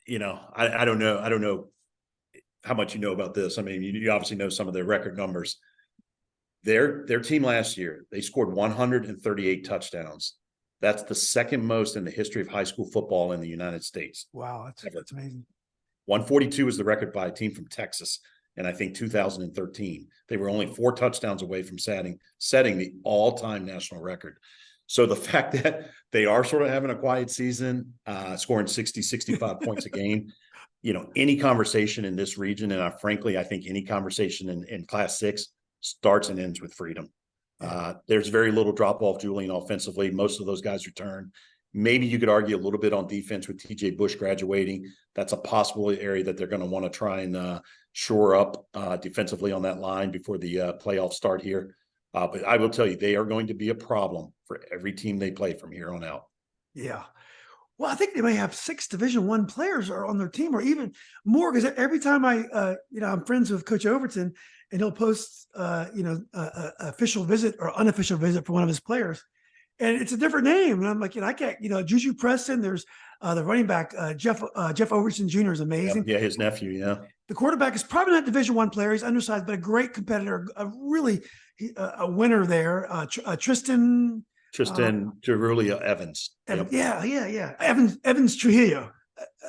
I don't know how much you know about this. I mean, you obviously know some of their record numbers. Their team last year, they scored 138 touchdowns. That's the second most in the history of high school football in the United States. Wow, that's amazing. 142 is the record by a team from Texas. And I think 2013, they were only 4 touchdowns away from setting the all-time national record. So the fact that they are sort of having a quiet season, scoring 60, 65 points a game, any conversation in this region, and frankly, I think any conversation in Class 6 starts and ends with Freedom. There's very little drop-off, Julian, offensively. Most of those guys return. Maybe you could argue a little bit on defense with TJ Bush graduating. That's a possible area that they're going to want to try and shore up defensively on that line before the playoffs start here. But I will tell you, they are going to be a problem for every team they play from here on out. Yeah. Well, I think they may have 6 Division I players are on their team, or even more, because every time I'm friends with Coach Overton, and he'll post, official visit or unofficial visit for one of his players, and it's a different name. And I'm like, I can't, Juju Preston. There's the running back, Jeff Overton Jr. is amazing. Yeah, his nephew. Yeah. The quarterback is probably not Division I player. He's undersized, but a great competitor, a winner there. Tristan Jerulia Evans. Yep. Yeah. Evans Trujillo.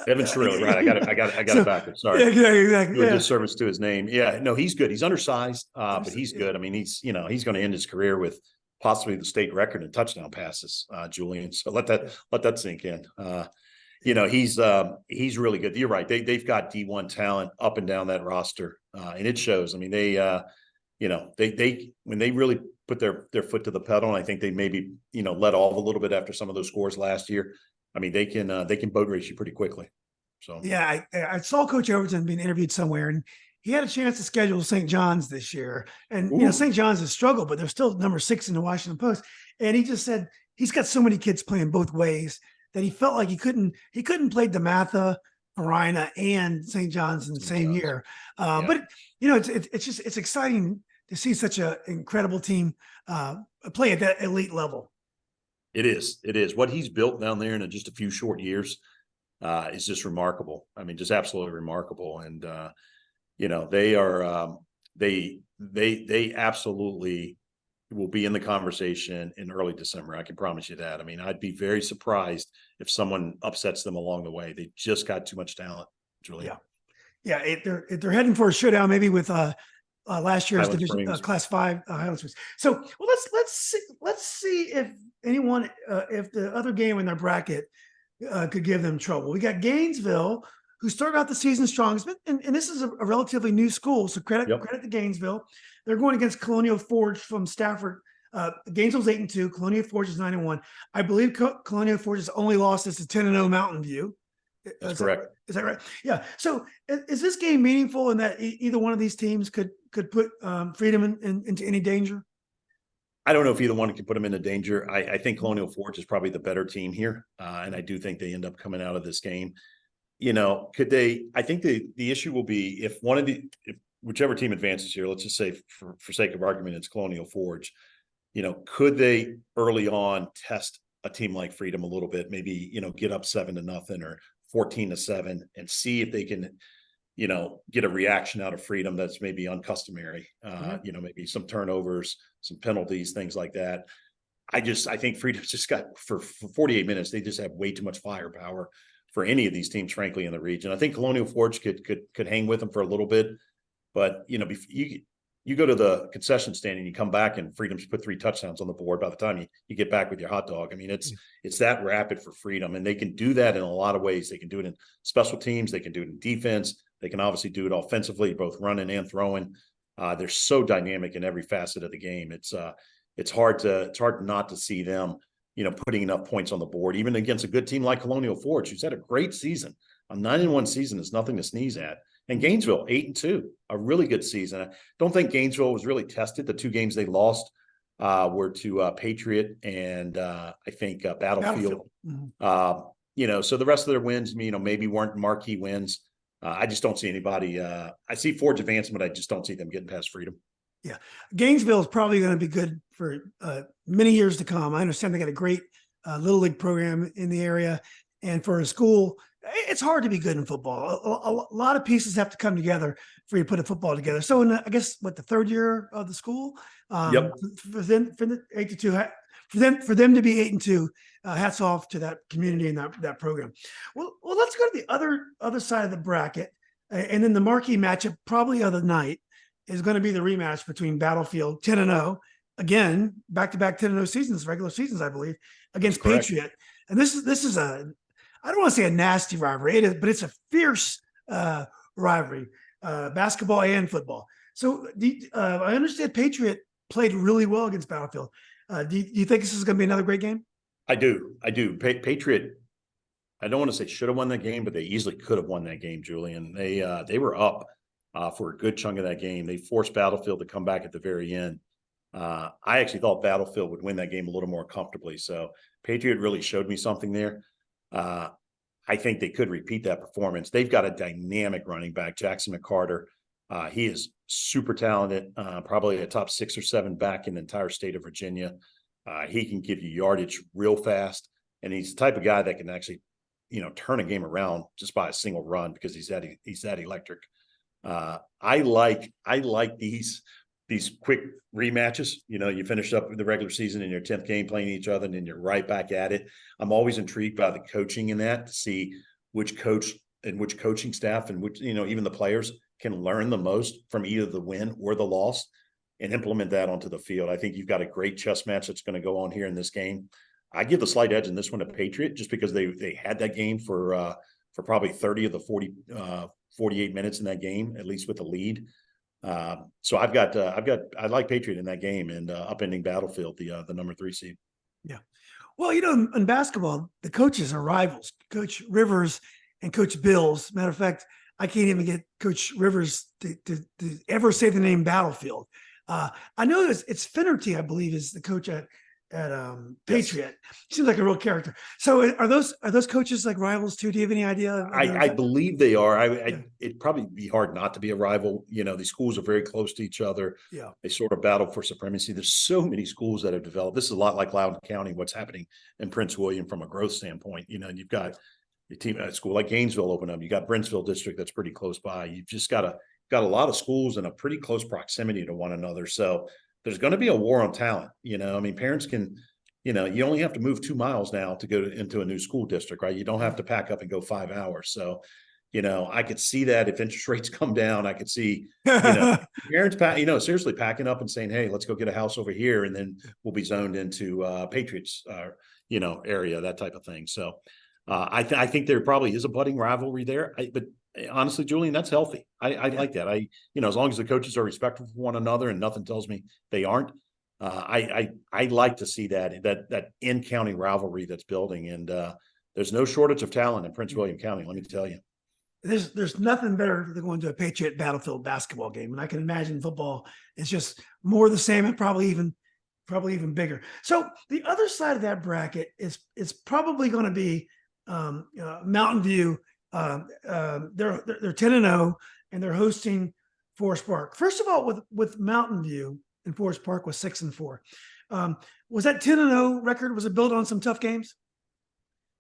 Evans Trujillo, right? I got it backwards. Sorry. Yeah, exactly. Do a disservice to his name. Yeah, no, he's good. He's undersized, but he's good. I mean, he's going to end his career with possibly the state record in touchdown passes, Julian. So let that sink in. He's really good. You're right. They've got D1 talent up and down that roster, and it shows. I mean, they when they really put their foot to the pedal, and I think they maybe, let off a little bit after some of those scores last year. I mean, they can boat race you pretty quickly. So Yeah, I saw Coach Overton being interviewed somewhere, and he had a chance to schedule St. John's this year. And St. John's has struggled, but they're still number 6 in the Washington Post. And he just said he's got so many kids playing both ways that he felt like he couldn't play DeMatha, Marina, and St. John's in the same year. But it's exciting to see such an incredible team play at that elite level. It is. What he's built down there in just a few short years is just remarkable. I mean, just absolutely remarkable. And they are they absolutely will be in the conversation in early December. I can promise you that. I mean, I'd be very surprised if someone upsets them along the way. They just got too much talent, Julian. Yeah. If they're heading for a showdown, maybe with last year's Highland division Springs. Class 5 Highland Springs. So, well, let's see if anyone if the other game in their bracket could give them trouble. We got Gainesville, who started out the season strong, and this is a relatively new school, so credit to Gainesville. They're going against Colonial Forge from Stafford. Gainesville's 8-2. Colonial Forge is 9-1. I believe Colonial Forge's only loss is to 10-0 Mountain View. That's correct. Is that right? Yeah. So is this game meaningful in that either one of these teams could put Freedom into any danger? I don't know if either one can put them into danger. I think Colonial Forge is probably the better team here. And I do think they end up coming out of this game. Could they? I think the issue will be if whichever team advances here, let's just say for sake of argument, it's Colonial Forge, could they early on test a team like Freedom a little bit, maybe, get up 7-0 or 14-7 and see if they can, get a reaction out of Freedom that's maybe uncustomary, maybe some turnovers, some penalties, things like that. I think Freedom just got for 48 minutes, they just have way too much firepower for any of these teams, frankly, in the region. I think Colonial Forge could hang with them for a little bit, but you go to the concession stand and you come back and Freedom's put 3 touchdowns on the board by the time you get back with your hot dog. I mean, it's that rapid for Freedom, and they can do that in a lot of ways. They can do it in special teams. They can do it in defense. They can obviously do it offensively, both running and throwing. They're so dynamic in every facet of the game. It's hard not to see them, putting enough points on the board, even against a good team like Colonial Forge, who's had a great season. A 9-1 season is nothing to sneeze at. And Gainesville, 8-2, a really good season. I don't think Gainesville was really tested. The 2 games they lost were to Patriot and I think Battlefield. Mm-hmm. So the rest of their wins, maybe weren't marquee wins. I just don't see anybody. I see Forge advancement. I just don't see them getting past Freedom. Yeah. Gainesville is probably going to be good for many years to come. I understand they got a great Little League program in the area. And for a school, it's hard to be good in football. A lot of pieces have to come together for you to put a football together. So in I guess the 3rd year of the school, for them 8-2, for them to be 8-2, hats off to that community and that program. Well, let's go to the other side of the bracket, and then the marquee matchup probably of the night is going to be the rematch between Battlefield 10-0 again, back-to-back 10-0 seasons, regular seasons, I believe, against Patriot. And this is I don't want to say a nasty rivalry, but it's a fierce rivalry, basketball and football. So I understand Patriot played really well against Battlefield. Do you think this is going to be another great game? I do. Patriot, I don't want to say should have won that game, but they easily could have won that game, Julian. They were up for a good chunk of that game. They forced Battlefield to come back at the very end. I actually thought Battlefield would win that game a little more comfortably. So Patriot really showed me something there. I think they could repeat that performance. They've got a dynamic running back, Jackson McCarter. He is super talented, probably a top 6 or 7 back in the entire state of Virginia. He can give you yardage real fast, and he's the type of guy that can actually, turn a game around just by a single run because he's that electric. I like these quick rematches. You finish up the regular season in your 10th game playing each other, and then you're right back at it. I'm always intrigued by the coaching in that to see which coach and which coaching staff and which, even the players can learn the most from either the win or the loss and implement that onto the field. I think you've got a great chess match that's going to go on here in this game. I give the slight edge in this one to Patriot just because they had that game for probably 30 of the 48 minutes in that game, at least with the lead. So I like Patriot in that game and upending Battlefield, the number 3 seed. Yeah. Well, in basketball, the coaches are rivals, Coach Rivers and Coach Bills. Matter of fact, I can't even get Coach Rivers to ever say the name Battlefield. I know it's Finnerty, I believe, is the coach at Patriot. Seems like a real character. So are those coaches like rivals too? Do you have any idea? I believe they are. Yeah. It'd probably be hard not to be a rival. These schools are very close to each other. Yeah. They sort of battle for supremacy. There's so many schools that have developed. This is a lot like Loudoun County, what's happening in Prince William from a growth standpoint. You've got the team at a school like Gainesville open up. You got Brentsville District that's pretty close by. You've just got a lot of schools in a pretty close proximity to one another. So there's going to be a war on talent. Parents can, you only have to move 2 miles now to go into a new school district, right? You don't have to pack up and go 5 hours. So, I could see that if interest rates come down, I could see, parents, seriously packing up and saying, hey, let's go get a house over here. And then we'll be zoned into Patriots, area, that type of thing. So I think there probably is a budding rivalry there. But honestly, Julian, that's healthy. I like that. As long as the coaches are respectful for one another and nothing tells me they aren't, I like to see that in-county rivalry that's building. And there's no shortage of talent in Prince William County, let me tell you. There's nothing better than going to a Patriot Battlefield basketball game. And I can imagine football is just more of the same and probably even bigger. So the other side of that bracket is probably going to be Mountain View. They're 10-0 and they're hosting Forest Park. First of all, with Mountain View and Forest Park was 6-4. Was that 10-0 record? Was it built on some tough games?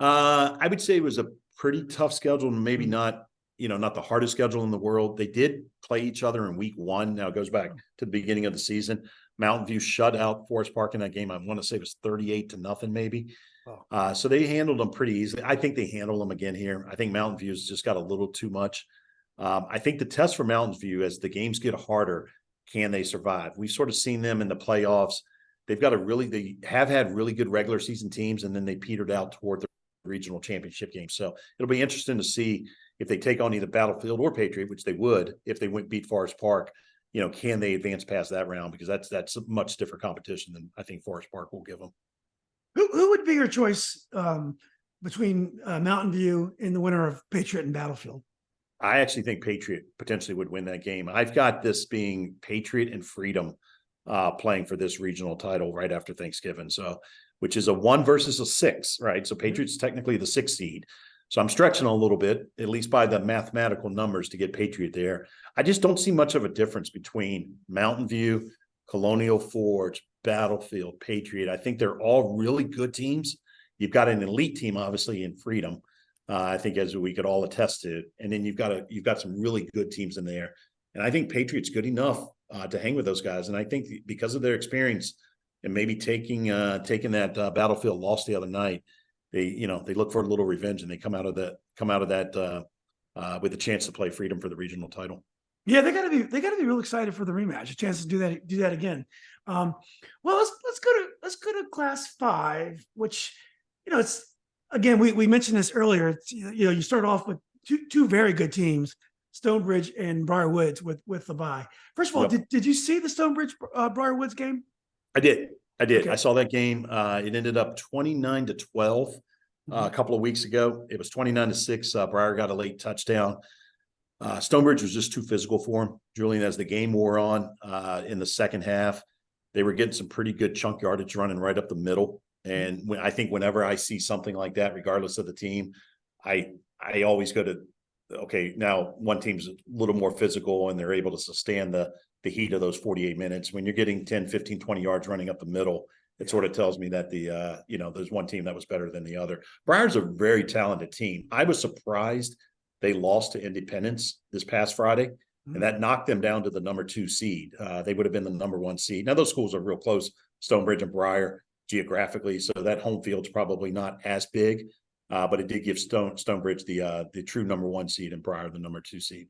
I would say it was a pretty tough schedule, maybe not the hardest schedule in the world. They did play each other in week 1. Now it goes back to the beginning of the season. Mountain View shut out Forest Park in that game. I want to say it was 38-0, maybe. So they handled them pretty easily. I think they handle them again here. I think Mountain View's just got a little too much. I think the test for Mountain View, as the games get harder, can they survive? We've sort of seen them in the playoffs. They have had really good regular season teams, and then they petered out toward the regional championship game. So it'll be interesting to see if they take on either Battlefield or Patriot, which they would if they beat Forest Park. Can they advance past that round? Because that's a much different competition than I think Forest Park will give them. Who would be your choice between Mountain View in the winner of Patriot and Battlefield? I actually think Patriot potentially would win that game. I've got this being Patriot and Freedom playing for this regional title right after Thanksgiving. So, which is a 1 versus a 6, right? So Patriot's technically the 6th seed. So I'm stretching a little bit, at least by the mathematical numbers, to get Patriot there. I just don't see much of a difference between Mountain View, Colonial Forge, Battlefield, Patriot. I think they're all really good teams. You've got an elite team, obviously, in Freedom. I think, as we could all attest to, and then you've got some really good teams in there. And I think Patriot's good enough to hang with those guys. And I think because of their experience and maybe taking that Battlefield loss the other night, they look for a little revenge and they come out of that with a chance to play Freedom for the regional title. Yeah, they gotta be real excited for the rematch, a chance to do that again. Well, let's go to Class 5, which it's, again, we mentioned this earlier. It's, you start off with two very good teams, Stonebridge and Briarwoods with the bye. First of all, Yep. did you see the Stonebridge Briarwoods game? I did. Okay. I saw that game. It ended up 29-12 a couple of weeks ago. It was 29-6. Briar got a late touchdown. Stonebridge was just too physical for him, Julian, as the game wore on in the second half. They were getting some pretty good chunk yardage running right up the middle. And I think whenever I see something like that, regardless of the team, I always go to, okay, now one team's a little more physical and they're able to sustain the heat of those 48 minutes. When you're getting 10, 15, 20 yards running up the middle, it sort of tells me that there's one team that was better than the other. Briar's a very talented team. I was surprised they lost to Independence this past Friday, and that knocked them down to the number 2 seed. They would have been the number 1 seed. Now those schools are real close, Stonebridge and Briar, geographically, so that home field's probably not as big, but it did give Stonebridge the true number 1 seed and Briar the number 2 seed.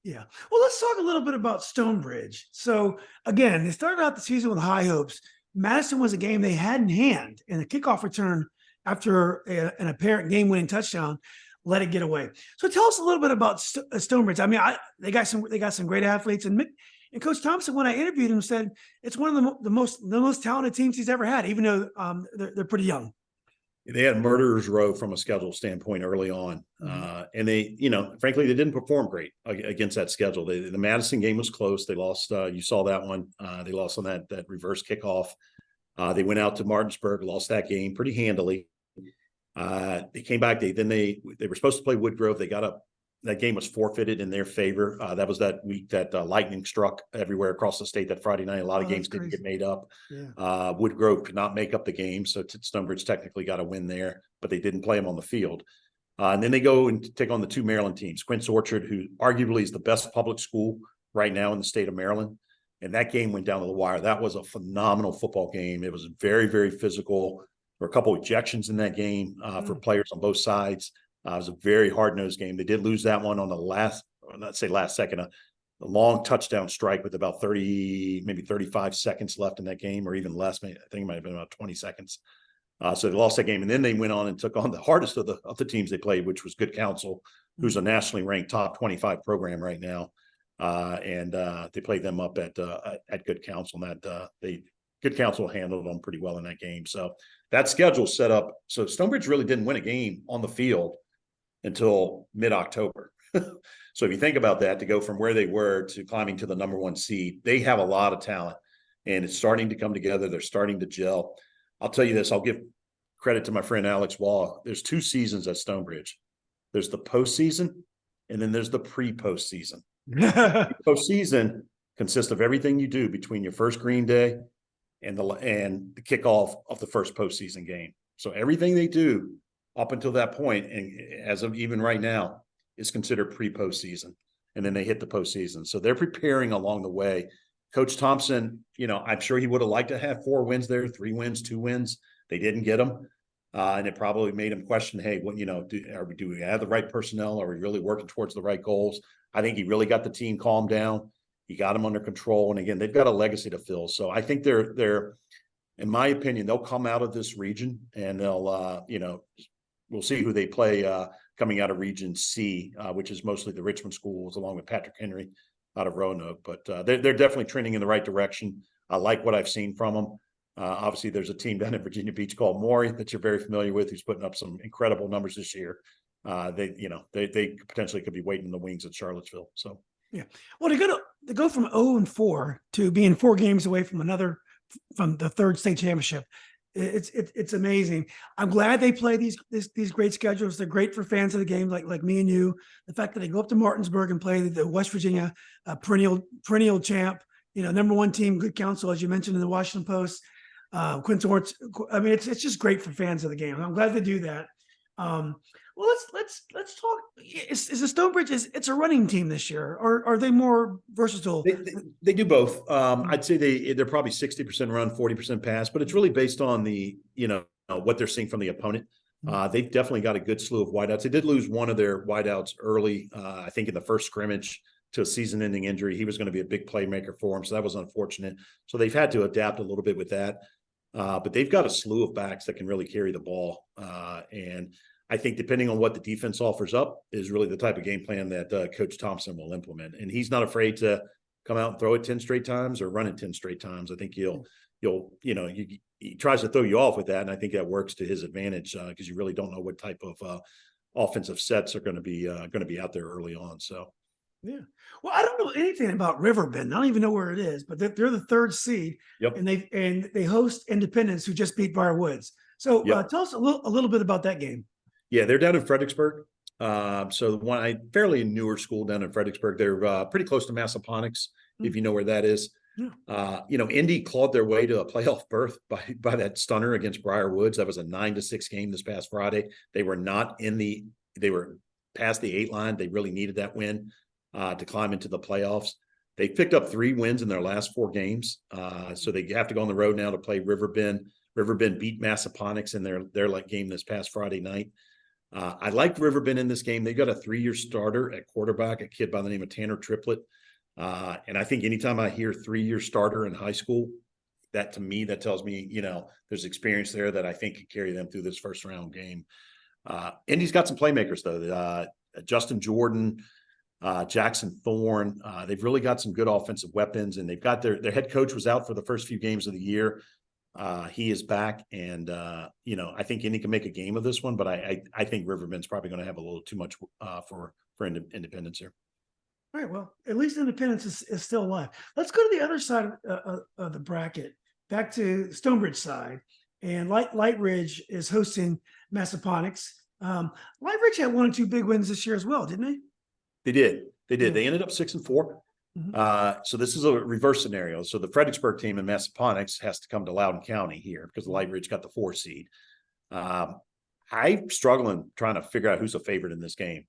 Yeah. Well, let's talk a little bit about Stonebridge. So again, they started out the season with high hopes. Madison was a game they had in hand, and the kickoff return after an apparent game-winning touchdown let it get away. So tell us a little bit about Stonebridge. I mean, they got some great athletes, and And Coach Thompson, when I interviewed him, said it's one of the most talented teams he's ever had, even though they're pretty young. They had murderer's row from a schedule standpoint early on. And they, frankly, they didn't perform great against that schedule. The Madison game was close. They lost. You saw that one. They lost on that reverse kickoff. They went out to Martinsburg, lost that game pretty handily. They came back. They were supposed to play Woodgrove. They got up. That game was forfeited in their favor. That was that week that lightning struck everywhere across the state that Friday night. A lot of games didn't get made up. Yeah. Woodgrove could not make up the game, so Stonebridge technically got a win there, but they didn't play them on the field. And then they go and take on the two Maryland teams, Quince Orchard, who arguably is the best public school right now in the state of Maryland. And that game went down to the wire. That was a phenomenal football game. It was very, very physical. There were a couple of ejections in that game for players on both sides. It was a very hard-nosed game. They did lose that one on the last second, a long touchdown strike with about 35 seconds left in that game, or even less. I think it might have been about 20 seconds. So they lost that game, and then they went on and took on the hardest of the teams they played, which was Good Counsel, who's a nationally ranked top 25 program right now. And they played them up at Good Counsel, and Good Counsel handled them pretty well in that game. So that schedule set up. So Stonebridge really didn't win a game on the field until mid-October. So if you think about that, to go from where they were to climbing to the number one seed, they have a lot of talent, and it's starting to come together. They're starting to gel. I'll tell you this, I'll give credit to my friend Alex Wall. There's two seasons at Stonebridge. There's the postseason, and then there's the pre-postseason. Postseason consists of everything you do between your first green day and the kickoff of the first postseason game. So everything they do up until that point, and as of even right now, is considered pre-postseason. And then they hit the postseason. So they're preparing along the way. Coach Thompson, I'm sure he would have liked to have 4 wins there, 3 wins, 2 wins. They didn't get them. And it probably made him question, hey, do we have the right personnel? Are we really working towards the right goals? I think he really got the team calmed down. He got them under control. And again, they've got a legacy to fill. So I think they're, in my opinion, they'll come out of this region, and they'll, we'll see who they play coming out of Region C, which is mostly the Richmond schools, along with Patrick Henry out of Roanoke. But they're definitely trending in the right direction. I like what I've seen from them. Obviously, there's a team down in Virginia Beach called Maury that you're very familiar with, who's putting up some incredible numbers this year. They potentially could be waiting in the wings at Charlottesville. So yeah, well, to go from 0-4 to being 4 games away from the third state championship, it's amazing. I'm glad they play these great schedules. They're great for fans of the game, like me and you. The fact that they go up to Martinsburg and play the West Virginia perennial champ, number 1 team, Good Counsel, as you mentioned in the Washington Post. Quince Orchard. I mean, it's just great for fans of the game. I'm glad they do that. Well, let's talk. Is the Stonebridge it's a running team this year, or are they more versatile? They do both. I'd say they're probably 60% run, 40% pass, but it's really based on the what they're seeing from the opponent. They've definitely got a good slew of wideouts. They did lose one of their wideouts early, I think in the first scrimmage, to a season-ending injury. He was going to be a big playmaker for them, so that was unfortunate. So they've had to adapt a little bit with that. But they've got a slew of backs that can really carry the ball. And I think depending on what the defense offers up is really the type of game plan that Coach Thompson will implement. And he's not afraid to come out and throw it 10 straight times or run it 10 straight times. I think he tries to throw you off with that. And I think that works to his advantage because you really don't know what type of offensive sets are going to be out there early on. So. Yeah. Well, I don't know anything about Riverbend. I don't even know where it is, but they're the 3rd seed. Yep. And they host Independence, who just beat Briarwoods. So tell us a little bit about that game. Yeah, they're down in Fredericksburg. So fairly newer school down in Fredericksburg. They're pretty close to Massaponax, if you know where that is. Yeah. Indy clawed their way to a playoff berth by that stunner against Briarwoods. That was a 9-6 game this past Friday. They were they were past the 8 line. They really needed that win to climb into the playoffs. They picked up 3 wins in their last 4 games. So they have to go on the road now to play Riverbend. Riverbend beat Massaponax in their game this past Friday night. I liked Riverbend in this game. They got a 3-year starter at quarterback, a kid by the name of Tanner Triplett. And I think anytime I hear 3-year starter in high school, that tells me, there's experience there that I think could carry them through this first round game. Indy's got some playmakers though. Justin Jordan, Jackson Thorne. They've really got some good offensive weapons, and they've got their head coach was out for the first few games of the year. He is back, and I think Indy can make a game of this one, but I think Riverbend's probably going to have a little too much for Independence here. All right. Well, at least Independence is still alive. Let's go to the other side of the bracket, back to Stonebridge side, and Light Ridge is hosting Massaponics. Light Ridge had 1 or 2 big wins this year as well, didn't they? They did. Yeah. They ended up 6-4. So this is a reverse scenario. So the Fredericksburg team in Massaponics has to come to Loudoun County here because Light Ridge got the 4 seed. I'm struggling trying to figure out who's a favorite in this game.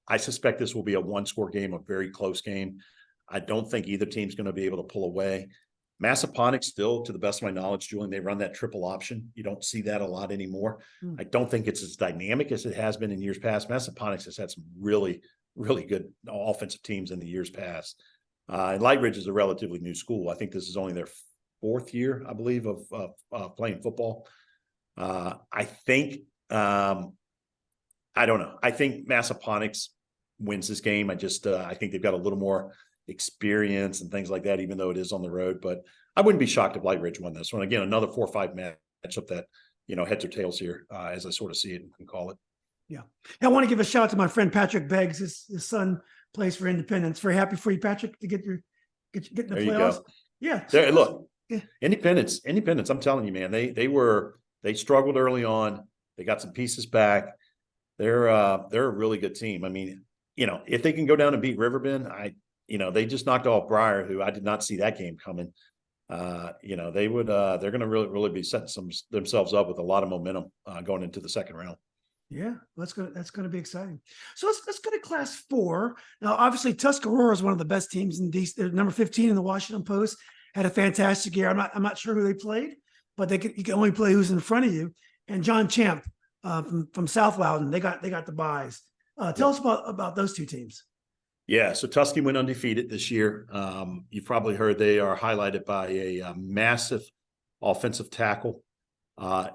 I suspect this will be a 1-score game, a very close game. I don't think either team's going to be able to pull away. Massaponics still, to the best of my knowledge, Julian, they run that triple option. You don't see that a lot anymore. I don't think it's as dynamic as it has been in years past. Massaponics has had some really, really good offensive teams in the years past. And Light Ridge is a relatively new school. I think this is only their 4th year, I believe, of playing football. I think, I don't know. I think Massaponics wins this game. I think they've got a little more experience and things like that, even though it is on the road. But I wouldn't be shocked if Light Ridge won this one. Again, another 4-5 matchup that, heads or tails here, as I sort of see it and call it. Yeah. I want to give a shout out to my friend Patrick Beggs. His son plays for Independence. Very happy for you, Patrick, to get in the There playoffs. you go. Yeah. There, look, Yeah. Independence. I'm telling you, man, they struggled early on. They got some pieces back. They're a really good team. I mean, if they can go down and beat Riverbend, they just knocked off Briar, who I did not see that game coming. They would, they're going to really be setting themselves up with a lot of momentum going into the second round. Yeah, that's going to be exciting. So let's go to Class 4. Now, obviously, Tuscarora is one of the best teams in DC. They're number 15 in the Washington Post. Had a fantastic year. I'm not sure who they played, but you can only play who's in front of you. And John Champ from South Loudoun, they got the buys. Tell us about those 2 teams. Yeah, so Tusky went undefeated this year. You've probably heard they are highlighted by a massive offensive tackle. A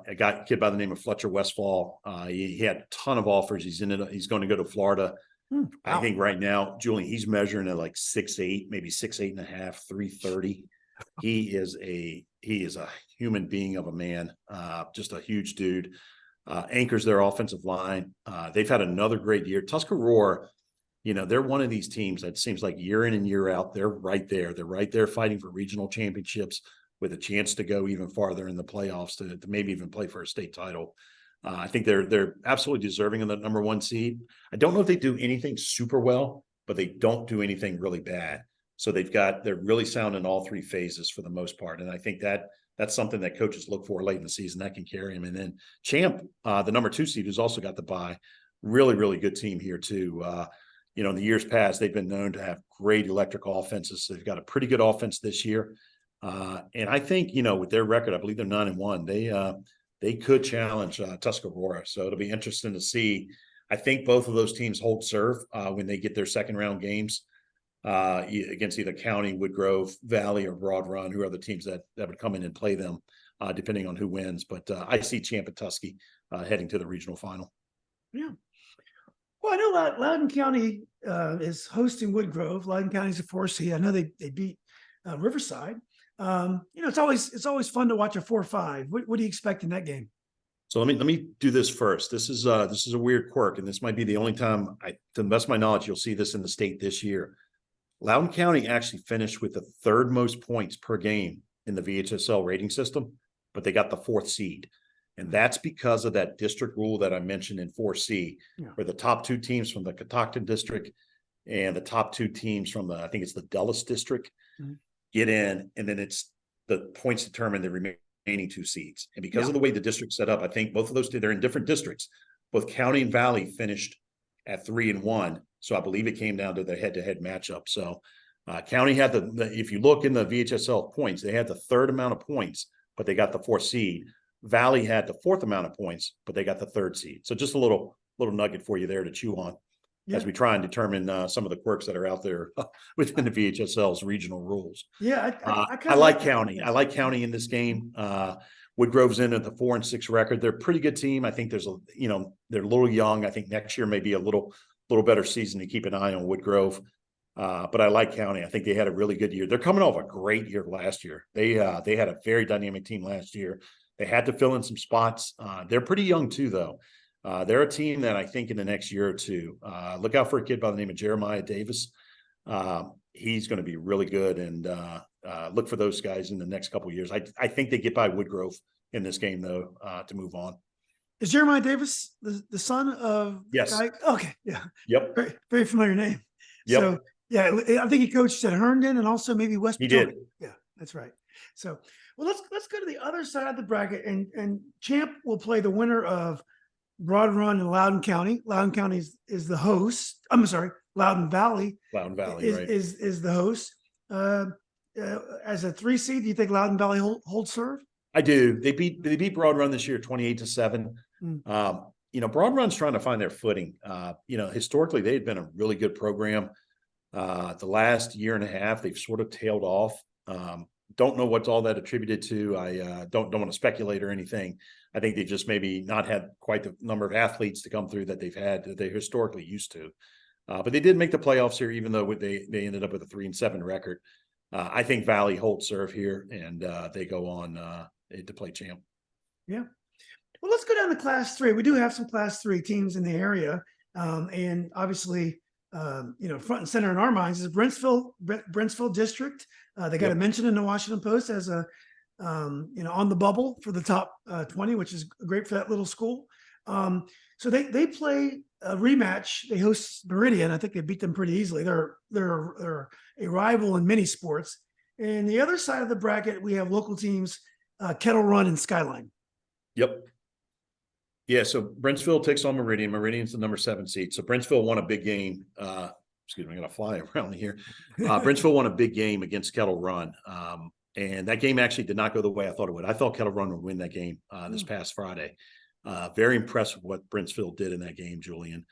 kid by the name of Fletcher Westfall. He had a ton of offers. He's going to go to Florida. Wow. I think right now, Julian, he's measuring at like 6'8", maybe 6'8.5", 330. He is a human being of a man, just a huge dude. Anchors their offensive line. They've had another great year. Tuscarora, they're one of these teams that seems like year in and year out, they're right there. They're right there fighting for regional championships with a chance to go even farther in the playoffs to maybe even play for a state title. I think they're absolutely deserving of the number 1 seed. I don't know if they do anything super well, but they don't do anything really bad. So they're really sound in all 3 phases for the most part. And I think that's something that coaches look for late in the season that can carry them. And then Champ, the number 2 seed, who's also got the bye, really, really good team here too. In the years past, they've been known to have great electrical offenses. So they've got a pretty good offense this year. And I think, with their record, I believe they're 9-1. They could challenge Tuscarora. So it'll be interesting to see. I think both of those teams hold serve when they get their second round games against either County, Woodgrove, Valley, or Broad Run, who are the teams that would come in and play them, depending on who wins. But I see Champ and Tusky heading to the regional final. Yeah. Well, I know Loudoun County is hosting Woodgrove. Loudoun County's a 4 seed. I know they beat Riverside. It's always fun to watch a 4-5. What do you expect in that game? So let me do this first. This is a weird quirk, and this might be the only time, to the best of my knowledge, you'll see this in the state this year. Loudoun County actually finished with the 3rd most points per game in the VHSL rating system, but they got the 4th seed. And that's because of that district rule that I mentioned in 4C, where the top 2 teams from the Catoctin district and the top 2 teams from I think it's the Dulles district, get in, and then it's the points determine the remaining 2 seeds. And because of the way the district's set up, I think both of those 2, they're in different districts. Both County and Valley finished at 3-1. So I believe it came down to the head-to-head matchup. So County had if you look in the VHSL points, they had the 3rd amount of points, but they got the 4th seed. Valley had the 4th amount of points, but they got the 3rd seed. So just a little nugget for you there to chew on as we try and determine some of the quirks that are out there within the VHSL's regional rules. Yeah, I like County. I like County in this game. Woodgrove's in at the 4-6 record. They're a pretty good team. I think they're a little young. I think next year may be a little little better season to keep an eye on Woodgrove. But I like County. I think they had a really good year. They're coming off a great year last year. They had a very dynamic team last year. They had to fill in some spots. They're pretty young too, though. They're a team that I think in the next year or two, look out for a kid by the name of Jeremiah Davis. He's going to be really good, and look for those guys in the next couple of years. I think they get by Woodgrove in this game, though, to move on. Is Jeremiah Davis the son of? Yes. Guy? Okay. Yeah. Yep. Very, very familiar name. Yep. So yeah, I think he coached at Herndon and also maybe West. He Potomac. did. Yeah, that's right. So, well, let's go to the other side of the bracket, and Champ will play the winner of Broad Run and Loudoun County. Loudoun County is the host. I'm sorry, Loudoun Valley. Loudoun Valley, is, right? is the host. As a 3 seed, do you think Loudoun Valley hold serve? I do. They beat Broad Run this year 28-7. Broad Run's trying to find their footing. Historically they had been a really good program. The last year and a half, they've sort of tailed off. Don't know what's all that attributed to. I don't want to speculate or anything. I think they just maybe not had quite the number of athletes to come through that they're historically used to. But they did make the playoffs here, even though they ended up with a 3-7 record. I think Valley holds serve here, and they go on to play champ. Yeah. Well, let's go down to Class 3. We do have some Class 3 teams in the area, and obviously, front and center in our minds is Brentsville District. They got a mention in the Washington Post as a on the bubble for the top 20, which is great for that little school. So they play a rematch. They host Meridian. I think they beat them pretty easily. They're a rival in many sports. And the other side of the bracket, we have local teams, Kettle Run and Skyline. Yep. Yeah, so Brentsville takes on Meridian. Meridian's the number 7 seed. So Brentsville won a big game. Excuse me, I'm going to fly around here. Brentsville won a big game against Kettle Run. And that game actually did not go the way I thought it would. I thought Kettle Run would win that game this past Friday. Very impressed with what Brentsville did in that game, Julian.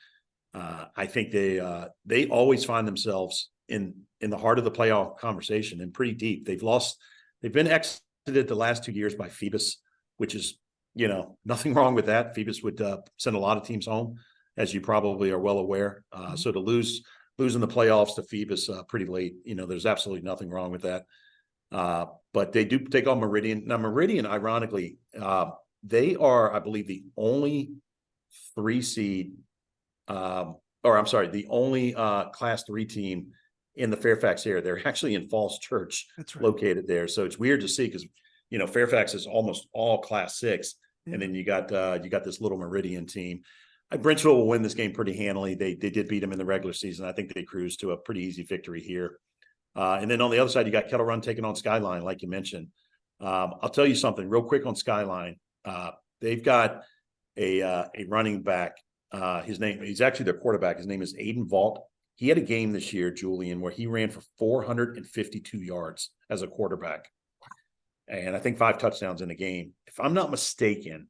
I think they always find themselves in the heart of the playoff conversation and pretty deep. They've been exited the last 2 years by Phoebus, which is, nothing wrong with that. Phoebus would send a lot of teams home, as you probably are well aware. So to losing the playoffs to Phoebus pretty late, there's absolutely nothing wrong with that. But they do take on Meridian. Now, Meridian, ironically, they are, I believe, the only 3 seed, the only Class 3 team in the Fairfax area. They're actually in Falls Church, That's right. located there. So it's weird to see because, Fairfax is almost all Class 6. And then you got this little Meridian team. Brentsville will win this game pretty handily. They did beat them in the regular season. I think they cruised to a pretty easy victory here. And then on the other side, you got Kettle Run taking on Skyline, like you mentioned. I'll tell you something real quick on Skyline. They've got a running back. He's actually their quarterback. His name is Aiden Vault. He had a game this year, Julian, where he ran for 452 yards as a quarterback. And I think 5 touchdowns in a game. If I'm not mistaken,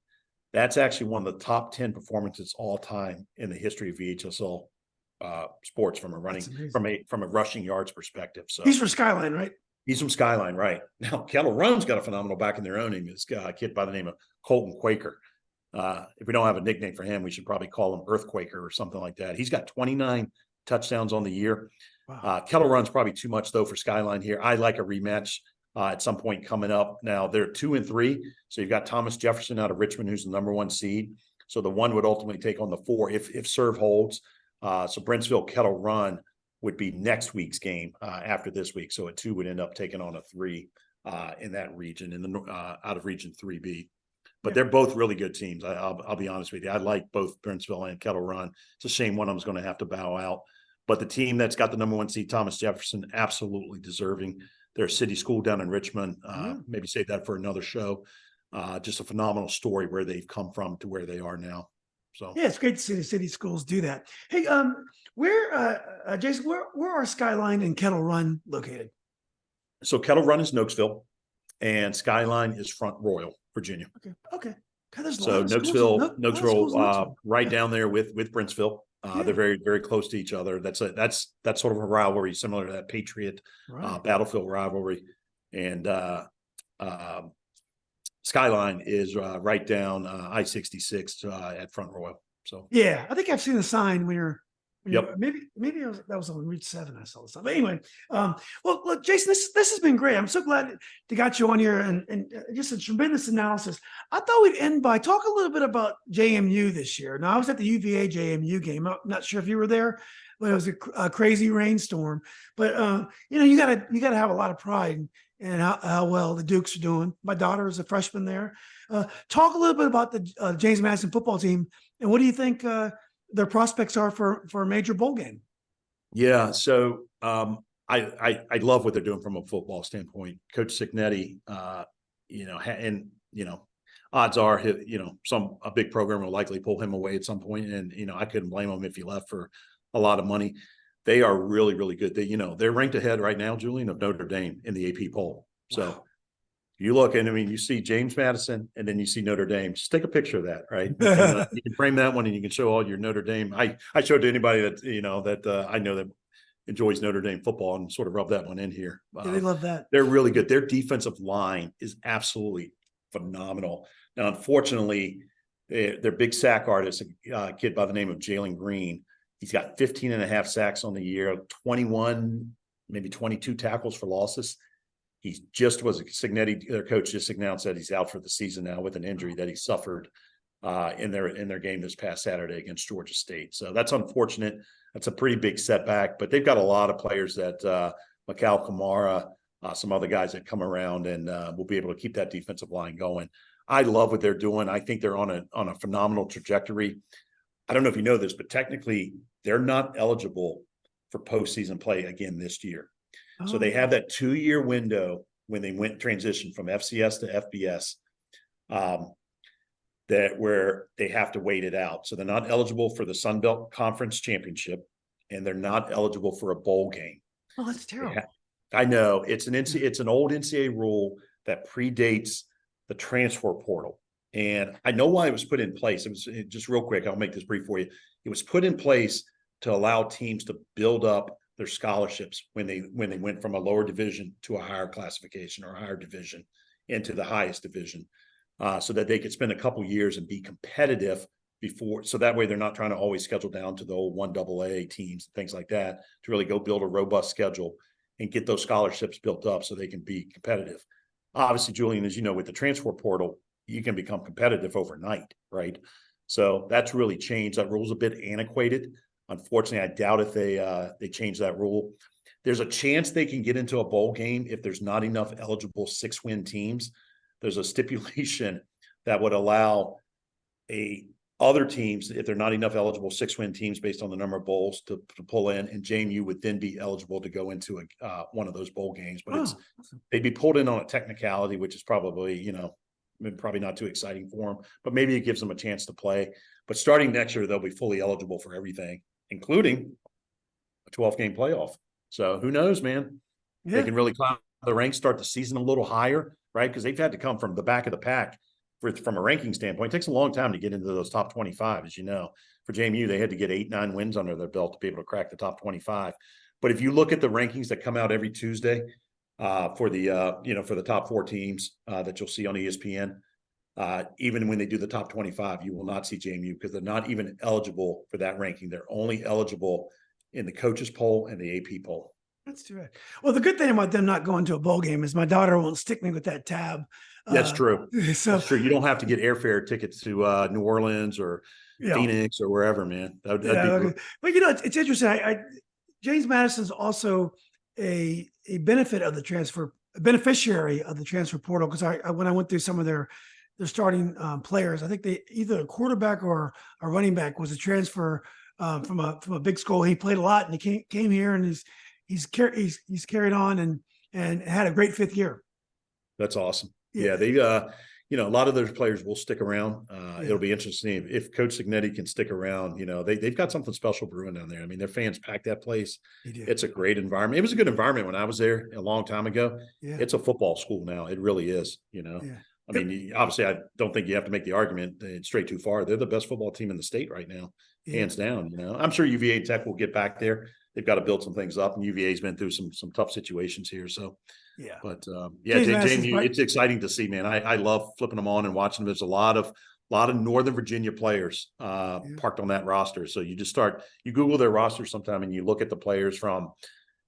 that's actually one of the top 10 performances all time in the history of VHSL sports from a rushing yards perspective. So he's for Skyline, right? He's from Skyline, right? Now, Kettle Run's got a phenomenal back in their own name. This guy, a kid by the name of Colton Quaker. If we don't have a nickname for him, we should probably call him Earthquaker or something like that. He's got 29 touchdowns on the year. Wow. Kettle Run's probably too much, though, for Skyline here. I like a rematch at some point coming up. Now, they're 2-3. So you've got Thomas Jefferson out of Richmond, who's the number 1 seed. So the 1 would ultimately take on the 4 if serve holds. So Brentsville Kettle Run would be next week's game after this week. So a 2 would end up taking on a 3 in that region, out of Region 3B. But they're both really good teams. I'll be honest with you. I like both Brentsville and Kettle Run. It's a shame one of them's going to have to bow out. But the team that's got the number 1 seed, Thomas Jefferson, absolutely deserving. They're a city school down in Richmond. Maybe save that for another show. Just a phenomenal story where they've come from to where they are now. So yeah, it's great to see the city schools do that. Hey, Jason, where are Skyline and Kettle Run located? So Kettle Run is Nokesville, and Skyline is Front Royal, Virginia. Okay. God, there's a so lot of Nokesville, right down there with Brentsville. They're very, very close to each other. That's sort of a rivalry similar to that Patriot Battlefield rivalry. And Skyline is right down I-66 at Front Royal. So yeah, I think I've seen the sign when Yep. Maybe that was on Route 7. I saw this. But anyway, well, look, Jason, this has been great. I'm so glad to got you on here and just a tremendous analysis. I thought we'd end by talk a little bit about JMU this year. Now, I was at the UVA JMU game. I'm not sure if you were there, but it was a crazy rainstorm. But you gotta have a lot of pride in how well the Dukes are doing. My daughter is a freshman there. Talk a little bit about the James Madison football team, and what do you think their prospects are for a major bowl game? Yeah. So I love what they're doing from a football standpoint. Coach Signetti, odds are, a big program will likely pull him away at some point. And, I couldn't blame him if he left for a lot of money. They are really, really good. They're ranked ahead right now, Julian, of Notre Dame in the AP poll. So Wow. you look and you see James Madison and then you see Notre Dame. Just take a picture of that, right? You can frame that one and you can show all your Notre Dame. I showed to anybody that I know that enjoys Notre Dame football and sort of rub that one in here. Yeah, they love that. They're really good. Their defensive line is absolutely phenomenal. Now, unfortunately, their big sack artist, a kid by the name of Jalen Green, he's got 15 and a half sacks on the year, 21, maybe 22 tackles for losses. He just was Signetti, their coach, just announced that he's out for the season now with an injury that he suffered in their game this past Saturday against Georgia State. So that's unfortunate. That's a pretty big setback, but they've got a lot of players that Mikal Kamara, some other guys that come around and will be able to keep that defensive line going. I love what they're doing. I think they're on a phenomenal trajectory. I don't know if you know this, but technically they're not eligible for postseason play again this year. So they have that 2-year window when they went transition from FCS to FBS, that where they have to wait it out. So they're not eligible for the Sun Belt Conference Championship, and they're not eligible for a bowl game. Oh, that's terrible. I know it's an old NCAA rule that predates the transfer portal. And I know why it was put in place. It was just real quick. I'll make this brief for you. It was put in place to allow teams to build up their scholarships when they went from a lower division to a higher classification or a higher division into the highest division, so that they could spend a couple years and be competitive before. So that way they're not trying to always schedule down to the old 1AA teams, things like that, to really go build a robust schedule and get those scholarships built up so they can be competitive. Obviously, Julian, as you know, with the transfer portal, you can become competitive overnight, right? So that's really changed. That rule's a bit antiquated. Unfortunately, I doubt if they change that rule. There's a chance they can get into a bowl game if there's not enough eligible 6-win teams. There's a stipulation that would allow other teams, if they're not enough eligible 6-win teams based on the number of bowls to pull in, and JMU would then be eligible to go into one of those bowl games. But Awesome. they'd be pulled in on a technicality, which is probably, probably not too exciting for them, but maybe it gives them a chance to play. But starting next year, they'll be fully eligible for everything, including a 12-game playoff. So who knows, man? Yeah. They can really climb the ranks, start the season a little higher, right? Because they've had to come from the back of the pack from a ranking standpoint. It takes a long time to get into those top 25, as you know. For JMU, they had to get 8-9 wins under their belt to be able to crack the top 25. But if you look at the rankings that come out every Tuesday for the top 4 teams that you'll see on ESPN, even when they do the top 25, you will not see JMU because they're not even eligible for that ranking. They're only eligible in the coaches poll and the AP poll. That's too bad. Well, the good thing about them not going to a bowl game is my daughter won't stick me with that tab. That's true. So That's true. You don't have to get airfare tickets to New Orleans or Phoenix or wherever, man. That'd be great. But it's interesting. James Madison's also a beneficiary of the transfer portal, because when I went through some of their starting players, I think they either a quarterback or a running back was a transfer from a big school. He played a lot and he came here and he's carried on and had a great 5th year. That's awesome. Yeah, they a lot of those players will stick around. It'll be interesting if Coach Signetti can stick around. They've got something special brewing down there. I mean, their fans pack that place. It's a great environment. It was a good environment when I was there a long time ago. Yeah. It's a football school now. It really is. Yeah. I mean, obviously, I don't think you have to make the argument it's straight too far. They're the best football team in the state right now, hands down. I'm sure UVA Tech will get back there. They've got to build some things up, and UVA's been through some tough situations here. So, yeah. But JMU, it's exciting to see, man. I love flipping them on and watching them. There's a lot of a lot of Northern Virginia players parked on that roster. So you Google their roster sometime and you look at the players from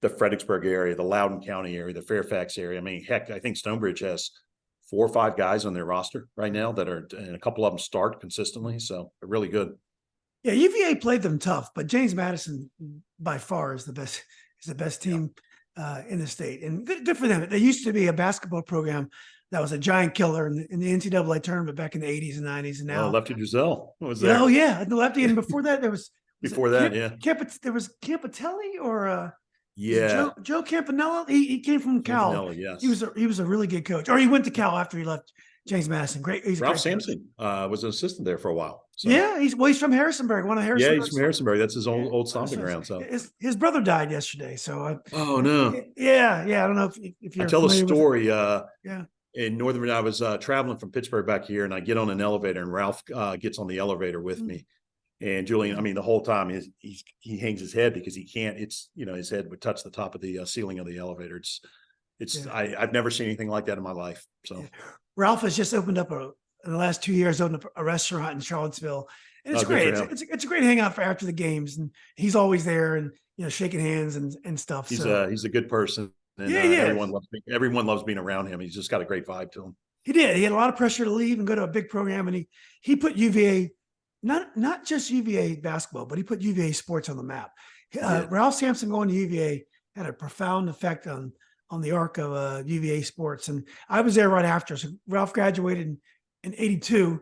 the Fredericksburg area, the Loudoun County area, the Fairfax area. I mean, heck, I think Stonebridge has 4 or 5 guys on their roster right now that are, and a couple of them start consistently. So they're really good. Yeah, UVA played them tough, but James Madison by far is the best team in the state, and good for them. They used to be a basketball program that was a giant killer in the NCAA tournament back in the 80s and 90s, and now Lefty Drizel was there. Oh yeah, the lefty, and before that there was there was Campitelli or Joe Campanella. He came from Cal. Campanella, yes. He was a really good coach, or he went to Cal after he left James Madison. Great. Ralph Sampson was an assistant there for a while. So. Yeah, he's from Harrisonburg. One of Harrisonburg. Yeah, he's from Harrisonburg. That's his old stomping ground. So his brother died yesterday. So oh no. Yeah. I don't know if you're. I tell a story. In Northern Virginia, I was traveling from Pittsburgh back here, and I get on an elevator, and Ralph gets on the elevator with me. And Julian, I mean, the whole time he hangs his head because he can't. It's his head would touch the top of the ceiling of the elevator. I've never seen anything like that in my life. So Ralph has just opened up in the last 2 years, opened up a restaurant in Charlottesville, and it's great. It's a great hangout for after the games, and he's always there and shaking hands and stuff. He's a good person. And everyone loves being around him. He's just got a great vibe to him. He did. He had a lot of pressure to leave and go to a big program, and he put UVA, not just UVA basketball, but he put UVA sports on the map. Ralph Sampson going to UVA had a profound effect on the arc of UVA sports, and I was there right after. So Ralph graduated in 82,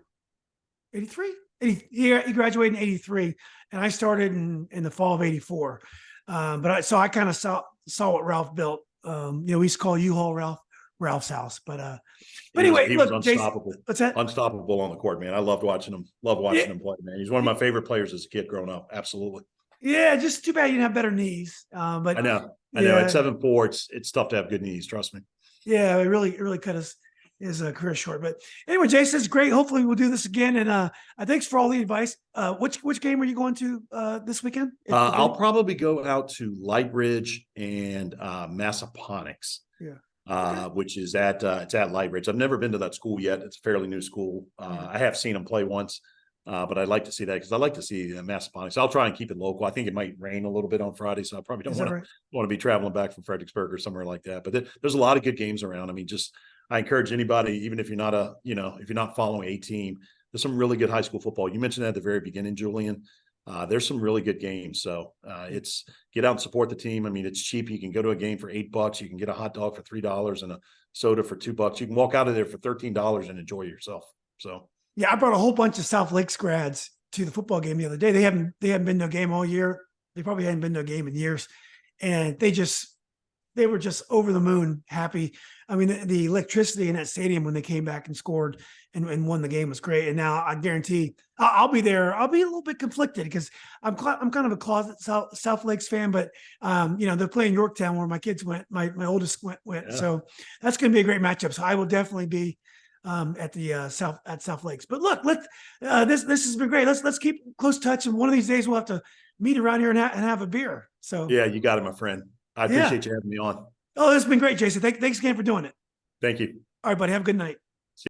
83. He graduated in 83, and I started in the fall of 84. But I kind of saw what Ralph built. We used to call U-Haul Ralph's house, but anyway, he look, was unstoppable. Jason, what's that? Unstoppable on the court, man. I loved watching him. Him play, man. He's one of my favorite players as a kid growing up. Absolutely. Yeah, just too bad you didn't have better knees. But I know. At 7'4", it's tough to have good knees. Trust me. Yeah, it really cut his career short. But anyway, Jason, it's great. Hopefully, we'll do this again. And thanks for all the advice. Which game are you going to this weekend? I'll probably go out to Light Ridge and Massaponax. Yeah. Which is it's at Light Ridge. I've never been to that school yet. It's a fairly new school. I have seen them play once, but I'd like to see that because I like to see Massaponax. I'll try and keep it local. I think it might rain a little bit on Friday, so I probably don't want to be traveling back from Fredericksburg or somewhere like that. But there's a lot of good games around. I mean, I encourage anybody, even if you're not if you're not following a team, there's some really good high school football. You mentioned that at the very beginning, Julian. There's some really good games. So it's get out and support the team. I mean, it's cheap. You can go to a game for $8. You can get a hot dog for $3 and a soda for $2. You can walk out of there for $13 and enjoy yourself. So yeah, I brought a whole bunch of South Lakes grads to the football game the other day. They haven't been to a game all year. They probably hadn't been to a game in years, and they were just over the moon happy. I mean, the electricity in that stadium when they came back and scored and won the game was great. And now I guarantee I'll be there. I'll be a little bit conflicted because I'm kind of a closet South Lakes fan, but they're playing Yorktown where my kids went. My oldest went. Yeah. So that's going to be a great matchup. So I will definitely be at the South Lakes. But look, this has been great. Let's keep close touch, and one of these days we'll have to meet around here and have a beer. So yeah, you got it, my friend. I appreciate you having me on. Oh, this has been great, Jason. Thanks again for doing it. Thank you. All right, buddy. Have a good night.